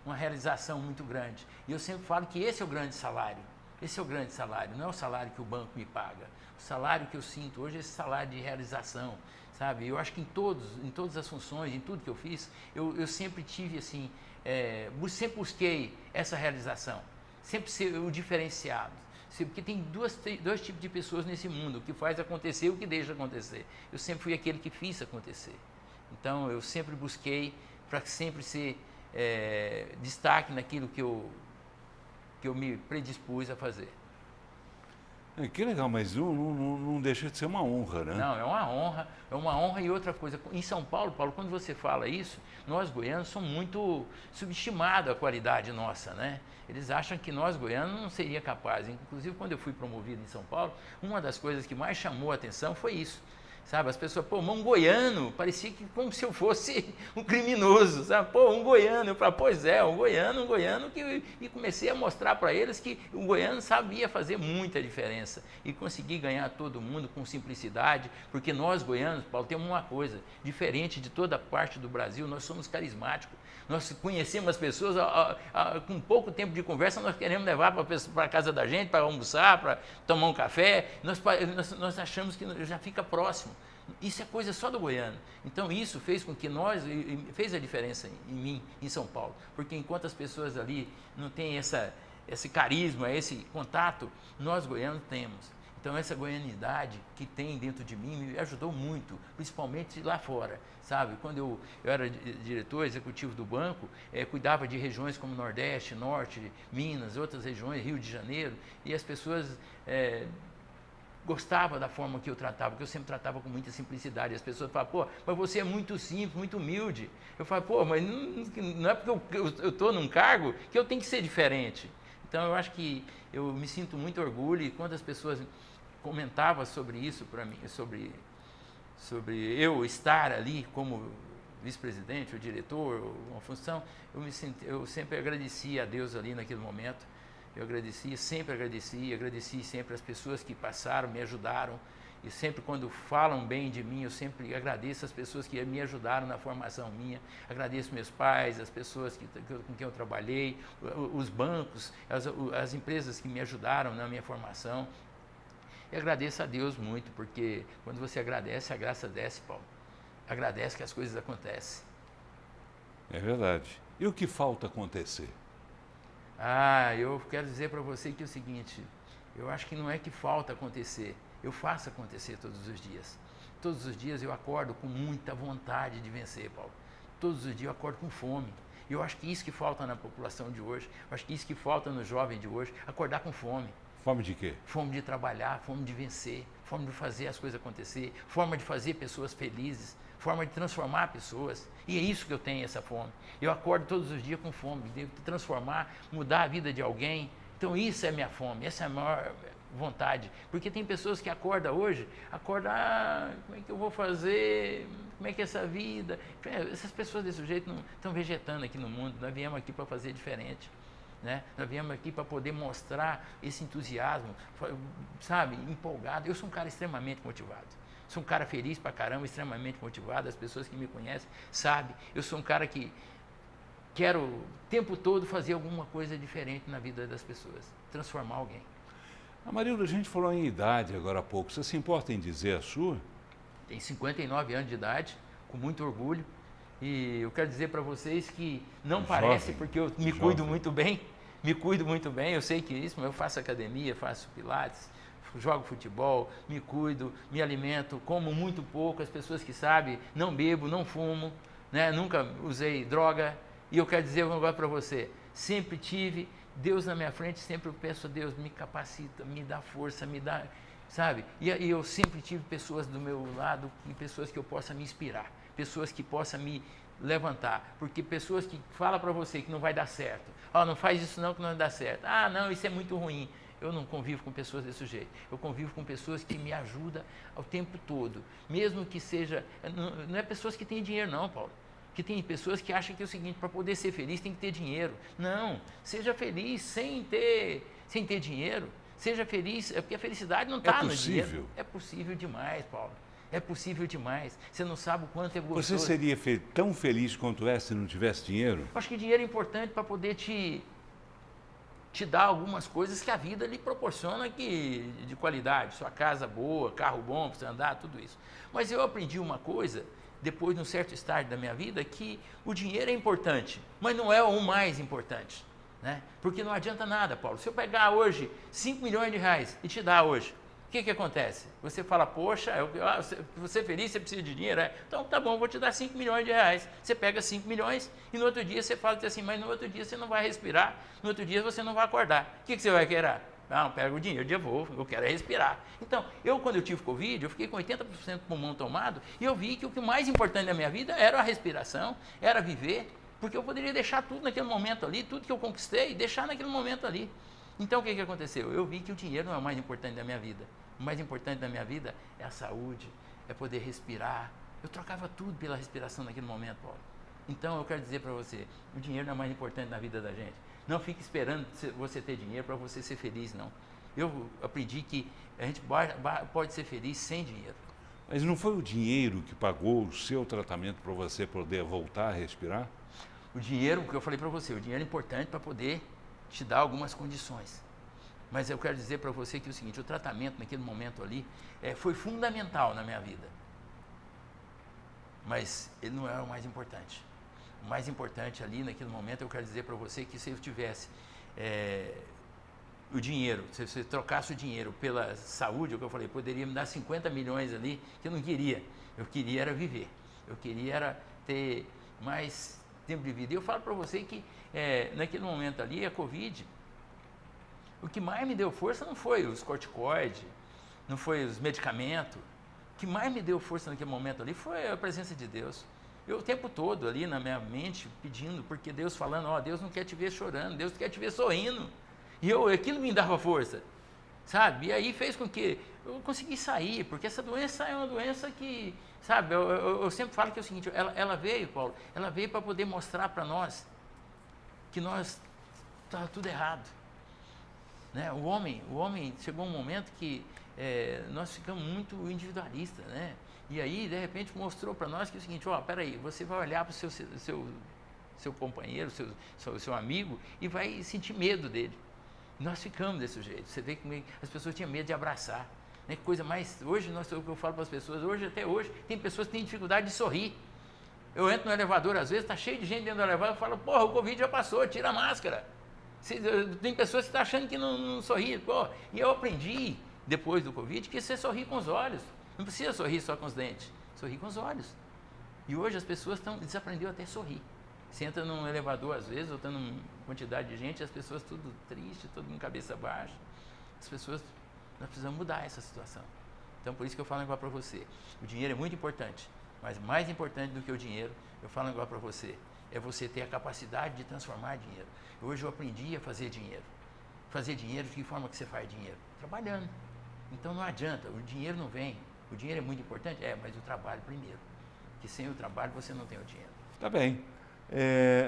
uma realização muito grande. E eu sempre falo que esse é o grande salário. Esse é o grande salário, não é o salário que o banco me paga. O salário que eu sinto hoje é esse salário de realização, sabe? Eu acho que em todas as funções, em tudo que eu fiz, eu sempre tive assim, sempre busquei essa realização. Sempre ser o diferenciado, porque tem dois tipos de pessoas nesse mundo, o que faz acontecer e o que deixa acontecer. Eu sempre fui aquele que fiz acontecer. Então eu sempre busquei para sempre ser destaque naquilo que eu me predispus a fazer. Que legal, mas não deixa de ser uma honra, né? Não, é uma honra e outra coisa. Em São Paulo, Paulo, quando você fala isso, nós goianos somos muito subestimados a qualidade nossa, né? Eles acham que nós goianos não seria capaz. Inclusive, quando eu fui promovido em São Paulo, uma das coisas que mais chamou a atenção foi isso. Sabe, as pessoas, pô, um goiano, parecia que como se eu fosse um criminoso, sabe? Pô, um goiano, eu falei, pois é, um goiano, e comecei a mostrar para eles que o goiano sabia fazer muita diferença e consegui ganhar todo mundo com simplicidade, porque nós goianos, Paulo, temos uma coisa, diferente de toda parte do Brasil, nós somos carismáticos. Nós conhecemos as pessoas, com pouco tempo de conversa, nós queremos levar para a casa da gente, para almoçar, para tomar um café. Nós achamos que já fica próximo. Isso é coisa só do goiano. Então, isso fez com que fez a diferença em mim, em São Paulo. Porque enquanto as pessoas ali não têm esse carisma, esse contato, nós goianos temos. Então, essa goianidade que tem dentro de mim me ajudou muito, principalmente lá fora, sabe? Quando eu era diretor executivo do banco, cuidava de regiões como Nordeste, Norte, Minas, outras regiões, Rio de Janeiro, e as pessoas gostavam da forma que eu tratava, porque eu sempre tratava com muita simplicidade. As pessoas falavam, pô, mas você é muito simples, muito humilde. Eu falo, pô, mas não é porque eu estou num cargo que eu tenho que ser diferente. Então, eu acho que eu me sinto muito orgulho, e quando as pessoas comentava sobre isso para mim, sobre eu estar ali como vice-presidente, ou diretor, ou uma função, eu sempre agradecia a Deus ali naquele momento. Eu agradeci sempre as pessoas que passaram, me ajudaram, e sempre quando falam bem de mim, eu sempre agradeço as pessoas que me ajudaram na formação minha, agradeço meus pais, as pessoas com quem eu trabalhei, os bancos, as empresas que me ajudaram na minha formação. E agradeço a Deus muito, porque quando você agradece, a graça desce, Paulo. Agradece que as coisas acontecem. É verdade. E o que falta acontecer? Eu quero dizer para você que é o seguinte, eu acho que não é que falta acontecer, eu faço acontecer todos os dias. Todos os dias eu acordo com muita vontade de vencer, Paulo. Todos os dias eu acordo com fome. E eu acho que isso que falta na população de hoje, eu acho que isso que falta no jovem de hoje, acordar com fome. Fome de quê? Fome de trabalhar, fome de vencer, fome de fazer as coisas acontecer, forma de fazer pessoas felizes, forma de transformar pessoas. E é isso que eu tenho, essa fome. Eu acordo todos os dias com fome, de transformar, mudar a vida de alguém. Então isso é minha fome, essa é a maior vontade. Porque tem pessoas que acordam hoje, como é que eu vou fazer, como é que é essa vida? Essas pessoas desse jeito não estão vegetando aqui no mundo, nós viemos aqui para fazer diferente. Né? Nós viemos aqui para poder mostrar esse entusiasmo, sabe, empolgado. Eu sou um cara extremamente motivado. Sou um cara feliz pra caramba, extremamente motivado. As pessoas que me conhecem sabem. Eu sou um cara que quero o tempo todo fazer alguma coisa diferente na vida das pessoas, transformar alguém. Amarildo, a gente falou em idade agora há pouco. Você se importa em dizer a sua? Tenho 59 anos de idade, com muito orgulho. E eu quero dizer para vocês que não parece, porque eu me cuido muito bem. Me cuido muito bem, eu sei que isso, mas eu faço academia, faço pilates, jogo futebol, me cuido, me alimento, como muito pouco, as pessoas que sabem, não bebo, não fumo, né? Nunca usei droga. E eu quero dizer um negócio para você, sempre tive Deus na minha frente, sempre eu peço a Deus, me capacita, me dá força, me dá, sabe? E eu sempre tive pessoas do meu lado, e pessoas que eu possa me inspirar, pessoas que possam me levantar, porque pessoas que falam para você que não vai dar certo, não faz isso não que não vai dar certo, não, isso é muito ruim. Eu não convivo com pessoas desse jeito, eu convivo com pessoas que me ajudam o tempo todo, mesmo que seja, não é pessoas que têm dinheiro não, Paulo, que tem pessoas que acham que é o seguinte, para poder ser feliz tem que ter dinheiro. Não, seja feliz sem ter dinheiro, seja feliz, porque a felicidade não está no dinheiro. É possível demais, Paulo. É possível demais. Você não sabe o quanto é gostoso. Você seria tão feliz quanto é se não tivesse dinheiro? Eu acho que dinheiro é importante para poder te dar algumas coisas que a vida lhe proporciona de qualidade. Sua casa boa, carro bom para você andar, tudo isso. Mas eu aprendi uma coisa, depois de um certo estágio da minha vida, que o dinheiro é importante, mas não é o mais importante. Né? Porque não adianta nada, Paulo. Se eu pegar hoje 5 milhões de reais e te dar hoje, o que acontece? Você fala, poxa, você é feliz, você precisa de dinheiro? Então tá bom, vou te dar 5 milhões de reais. Você pega 5 milhões e no outro dia você fala assim, mas no outro dia você não vai respirar, no outro dia você não vai acordar. O que você vai querer? Não, pega o dinheiro, devolvo, eu quero é respirar. Então, quando eu tive Covid, eu fiquei com 80% do pulmão tomado e eu vi que o que mais importante da minha vida era a respiração, era viver, porque eu poderia deixar tudo naquele momento ali, tudo que eu conquistei, deixar naquele momento ali. Então, o que aconteceu? Eu vi que o dinheiro não é o mais importante da minha vida. O mais importante da minha vida é a saúde, é poder respirar. Eu trocava tudo pela respiração naquele momento, Paulo. Então, eu quero dizer para você, o dinheiro não é mais importante na vida da gente. Não fique esperando você ter dinheiro para você ser feliz, não. Eu aprendi que a gente pode ser feliz sem dinheiro. Mas não foi o dinheiro que pagou o seu tratamento para você poder voltar a respirar? O dinheiro, o que eu falei para você, o dinheiro é importante para poder te dar algumas condições. Mas eu quero dizer para você que é o seguinte, o tratamento naquele momento ali foi fundamental na minha vida. Mas ele não era o mais importante. O mais importante ali naquele momento, eu quero dizer para você que se eu tivesse o dinheiro, se você trocasse o dinheiro pela saúde, é o que eu falei, poderia me dar 50 milhões ali, que eu não queria. Eu queria era viver. Eu queria era ter mais tempo de vida. E eu falo para você que naquele momento ali, a Covid, o que mais me deu força não foi os corticoides, não foi os medicamentos. O que mais me deu força naquele momento ali foi a presença de Deus. Eu o tempo todo ali na minha mente pedindo, porque Deus falando, Deus não quer te ver chorando, Deus quer te ver sorrindo. E aquilo me dava força, sabe? E aí fez com que eu consegui sair, porque essa doença é uma doença que, sabe, eu sempre falo que é o seguinte, ela veio, Paulo, ela veio para poder mostrar para nós que nós estava tudo errado. Né? O homem chegou um momento que nós ficamos muito individualistas, né? E aí, de repente, mostrou para nós que é o seguinte, peraí, você vai olhar para o seu companheiro, seu amigo, e vai sentir medo dele. Nós ficamos desse jeito. Você vê que as pessoas tinham medo de abraçar. Né? Coisa mais... Hoje, o que eu falo para as pessoas, até hoje, tem pessoas que têm dificuldade de sorrir. Eu entro no elevador, às vezes, está cheio de gente dentro do elevador, eu falo, porra, o Covid já passou, tira a máscara. Tem pessoas que estão achando que não sorri. E eu aprendi, depois do Covid, que você sorri com os olhos. Não precisa sorrir só com os dentes, sorrir com os olhos. E hoje as pessoas desaprenderam até sorrir. Você entra num elevador, às vezes, ou está numa quantidade de gente, as pessoas tudo triste, todo com cabeça baixa. Nós precisamos mudar essa situação. Então, por isso que eu falo agora para você. O dinheiro é muito importante, mas mais importante do que o dinheiro, eu falo agora para você, é você ter a capacidade de transformar dinheiro. Hoje eu aprendi a fazer dinheiro. Fazer dinheiro, de que forma que você faz dinheiro? Trabalhando. Então não adianta, o dinheiro não vem. O dinheiro é muito importante? Mas o trabalho primeiro. Porque sem o trabalho você não tem o dinheiro. Tá bem.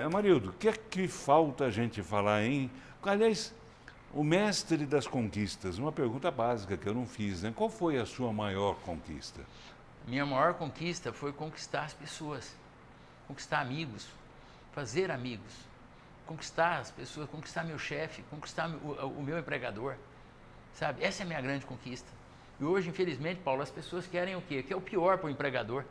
Amarildo, o que é que falta a gente falar, hein? Aliás, o mestre das conquistas, uma pergunta básica que eu não fiz, né? Qual foi a sua maior conquista? Minha maior conquista foi conquistar as pessoas, conquistar amigos, fazer amigos, conquistar as pessoas, conquistar meu chefe, conquistar o meu empregador, sabe? Essa é a minha grande conquista. E hoje, infelizmente, Paulo, as pessoas querem o quê? Que é o pior para o empregador.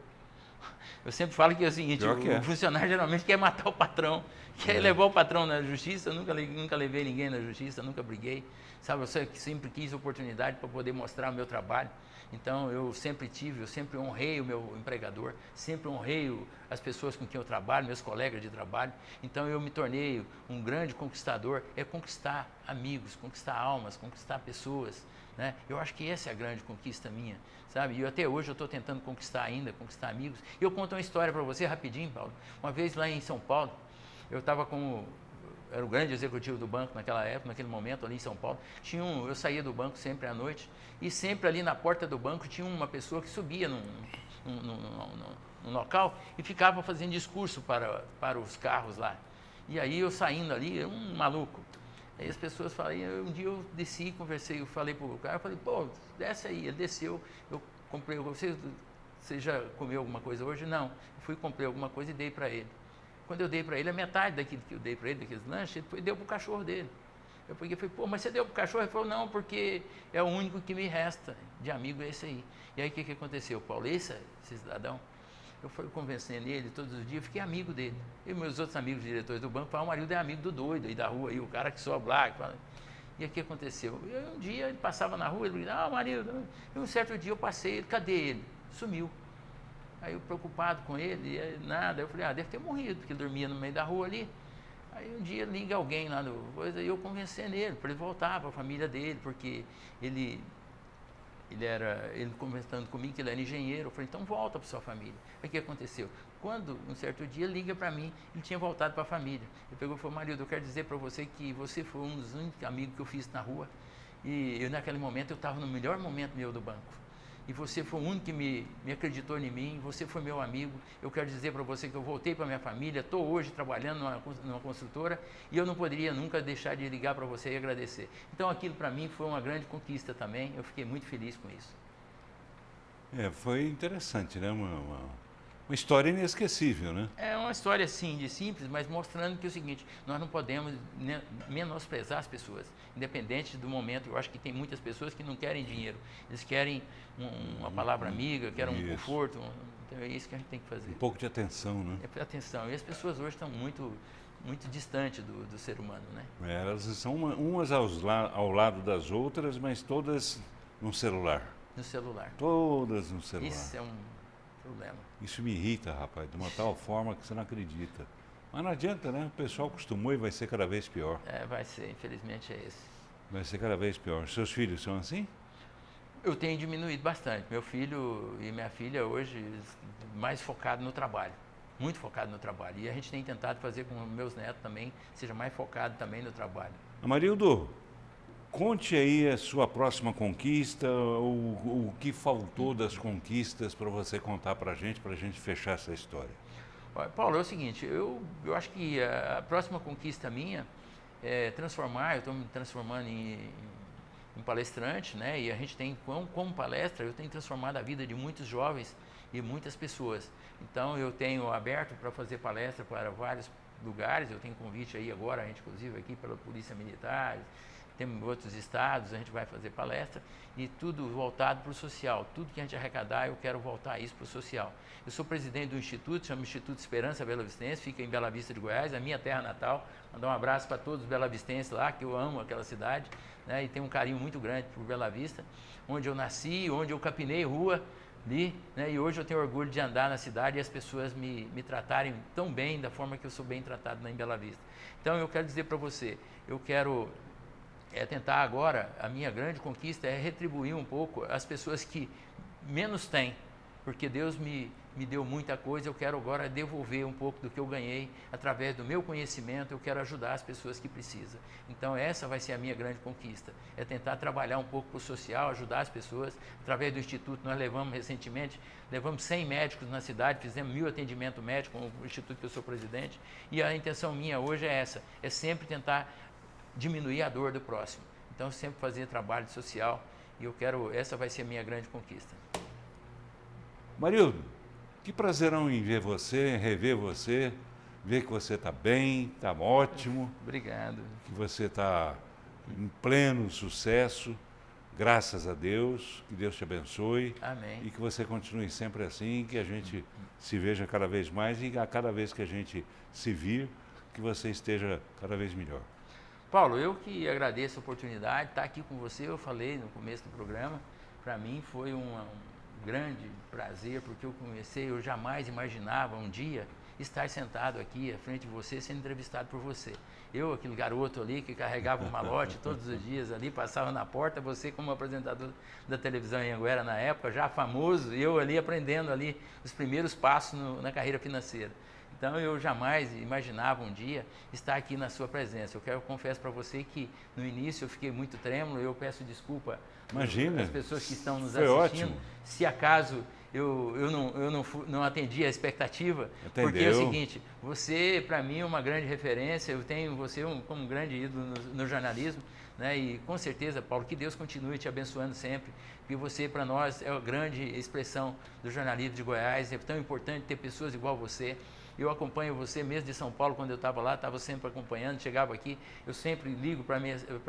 Eu sempre falo que é o seguinte, o funcionário geralmente quer matar o patrão, quer levar o patrão na justiça. Eu nunca levei ninguém na justiça, nunca briguei, sabe? Eu sempre quis oportunidade para poder mostrar o meu trabalho. Então, eu sempre honrei o meu empregador, sempre honrei as pessoas com quem eu trabalho, meus colegas de trabalho. Então, eu me tornei um grande conquistador, conquistar amigos, conquistar almas, conquistar pessoas, né? Eu acho que essa é a grande conquista minha, sabe? E até hoje eu estou tentando conquistar amigos. E eu conto uma história para você rapidinho, Paulo. Uma vez lá em São Paulo, eu estava era o grande executivo do banco naquela época, naquele momento ali em São Paulo. Eu saía do banco sempre à noite e sempre ali na porta do banco tinha uma pessoa que subia num local e ficava fazendo discurso para os carros lá. E aí eu saindo ali, um maluco. Aí as pessoas falaram, um dia eu desci, conversei, eu falei para o cara, desce aí. Ele desceu, eu comprei, você já comeu alguma coisa hoje? Não. Eu fui, comprei alguma coisa e dei para ele. Quando eu dei para ele, a metade daquilo que eu dei para ele, daqueles lanches, ele deu para o cachorro dele. Eu peguei e falei, mas você deu para o cachorro? Ele falou, não, porque é o único que me resta de amigo, é esse aí. E aí o que aconteceu, Paulo? Esse cidadão, eu fui convencendo ele todos os dias, eu fiquei amigo dele. E meus outros amigos diretores do banco falaram, o Amarildo é amigo do doido aí da rua, aí, o cara que sobe lá. E aí o que aconteceu? Um dia ele passava na rua, ele dizia, Amarildo. E um certo dia eu passei, cadê ele? Sumiu. Aí eu preocupado com ele, nada, eu falei, deve ter morrido, porque ele dormia no meio da rua ali. Aí um dia liga alguém lá no coisa e eu convencendo ele para ele voltar para a família dele, porque ele conversando comigo que ele era engenheiro. Eu falei, então volta para sua família. Aí o que aconteceu? Quando, um certo dia, liga para mim, ele tinha voltado para a família. Ele pegou e falou, Marildo, eu quero dizer para você que você foi um dos únicos amigos que eu fiz na rua. E eu, naquele momento, eu estava no melhor momento meu do banco. E você foi o único que me acreditou em mim, você foi meu amigo. Eu quero dizer para você que eu voltei para minha família, estou hoje trabalhando numa construtora e eu não poderia nunca deixar de ligar para você e agradecer. Então aquilo para mim foi uma grande conquista também, eu fiquei muito feliz com isso. Foi interessante, né? Uma história inesquecível, né? É uma história, sim, de simples, mas mostrando que é o seguinte, nós não podemos menosprezar as pessoas, independente do momento. Eu acho que tem muitas pessoas que não querem dinheiro, eles querem uma palavra amiga, querem um conforto, então é isso que a gente tem que fazer. Um pouco de atenção, né? Atenção, e as pessoas hoje estão muito distantes do ser humano, né? Elas são umas ao lado das outras, mas todas no celular. No celular. Todas no celular. Isso é um problema. Isso me irrita, rapaz, de uma tal forma que você não acredita. Mas não adianta, né? O pessoal acostumou e vai ser cada vez pior. Vai ser, infelizmente é esse. Vai ser cada vez pior. Seus filhos são assim? Eu tenho diminuído bastante. Meu filho e minha filha hoje mais focado no trabalho. Muito focado no trabalho. E a gente tem tentado fazer com meus netos também, seja mais focado também no trabalho. Amarildo, conte aí a sua próxima conquista, o que faltou das conquistas para você contar para a gente fechar essa história. Paulo, é o seguinte, eu acho que a próxima conquista minha é transformar, eu estou me transformando em palestrante, né? E a gente tem, como palestra, eu tenho transformado a vida de muitos jovens e muitas pessoas. Então, eu tenho aberto para fazer palestra para vários lugares, eu tenho convite aí agora, a gente inclusive aqui pela Polícia Militar, temos outros estados, a gente vai fazer palestra e tudo voltado para o social. Tudo que a gente arrecadar, eu quero voltar isso para o social. Eu sou presidente do instituto, chama Instituto Esperança Bela Vistense, fica em Bela Vista de Goiás, a minha terra natal. Mandar um abraço para todos os belavistenses lá, que eu amo aquela cidade, né, e tenho um carinho muito grande por Bela Vista, onde eu nasci, onde eu capinei rua ali, né, e hoje eu tenho orgulho de andar na cidade e as pessoas me tratarem tão bem, da forma que eu sou bem tratado em Bela Vista. Então eu quero dizer para você, eu quero tentar agora, a minha grande conquista é retribuir um pouco as pessoas que menos têm, porque Deus me deu muita coisa, eu quero agora devolver um pouco do que eu ganhei através do meu conhecimento, eu quero ajudar as pessoas que precisam. Então essa vai ser a minha grande conquista, é tentar trabalhar um pouco para o social, ajudar as pessoas. Através do Instituto nós levamos 100 médicos na cidade, fizemos 1000 atendimentos médicos com o Instituto que eu sou presidente, e a intenção minha hoje é essa, é sempre tentar diminuir a dor do próximo. Então sempre fazer trabalho social, e essa vai ser a minha grande conquista. Marildo, que prazerão em ver você, rever você, ver que você está bem, está ótimo. Obrigado. Que você está em pleno sucesso, graças a Deus, que Deus te abençoe. Amém. E que você continue sempre assim, que a gente se veja cada vez mais e a cada vez que a gente se vir, que você esteja cada vez melhor. Paulo, eu que agradeço a oportunidade de estar aqui com você. Eu falei no começo do programa, para mim foi um grande prazer, porque eu jamais imaginava um dia estar sentado aqui à frente de você, sendo entrevistado por você. Eu, aquele garoto ali que carregava um malote todos os dias ali, passava na porta, você como apresentador da televisão em Anhanguera na época, já famoso, e eu ali aprendendo ali os primeiros passos na carreira financeira. Então eu jamais imaginava um dia estar aqui na sua presença. Eu confesso para você que no início eu fiquei muito trêmulo, eu peço desculpa às pessoas que estão nos assistindo. Ótimo. Se acaso eu não atendi a expectativa, Entendeu? Porque é o seguinte, você para mim é uma grande referência, eu tenho você como um grande ídolo no jornalismo, né? E com certeza, Paulo, que Deus continue te abençoando sempre, porque você para nós é a grande expressão do jornalismo de Goiás, é tão importante ter pessoas igual você. Eu acompanho você mesmo de São Paulo, quando eu estava lá, estava sempre acompanhando, chegava aqui, eu sempre ligo para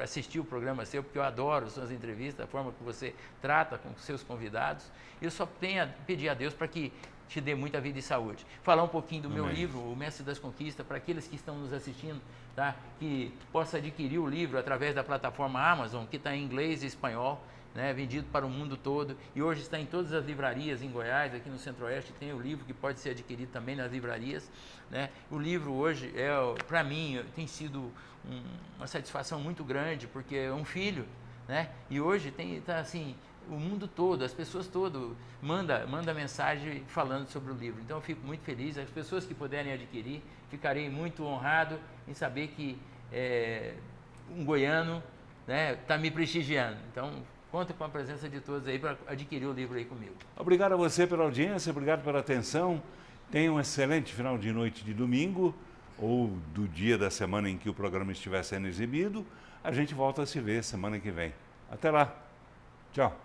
assistir o programa seu, porque eu adoro as suas entrevistas, a forma que você trata com os seus convidados. Eu só tenho a pedir a Deus para que te dê muita vida e saúde. Falar um pouquinho do meu livro, O Mestre das Conquistas, para aqueles que estão nos assistindo, tá? Que possa adquirir o livro através da plataforma Amazon, que está em inglês e espanhol. né, vendido para o mundo todo, e hoje está em todas as livrarias em Goiás, aqui no Centro-Oeste tem o livro que pode ser adquirido também nas livrarias, né? O livro hoje, para mim, tem sido uma satisfação muito grande, porque é um filho, né? E hoje está assim, o mundo todo, as pessoas todas manda mensagem falando sobre o livro. Então eu fico muito feliz, as pessoas que puderem adquirir, ficarei muito honrado em saber que um goiano, né, está me prestigiando. Então conta com a presença de todos aí para adquirir o livro aí comigo. Obrigado a você pela audiência, obrigado pela atenção. Tenha um excelente final de noite de domingo ou do dia da semana em que o programa estiver sendo exibido. A gente volta a se ver semana que vem. Até lá. Tchau.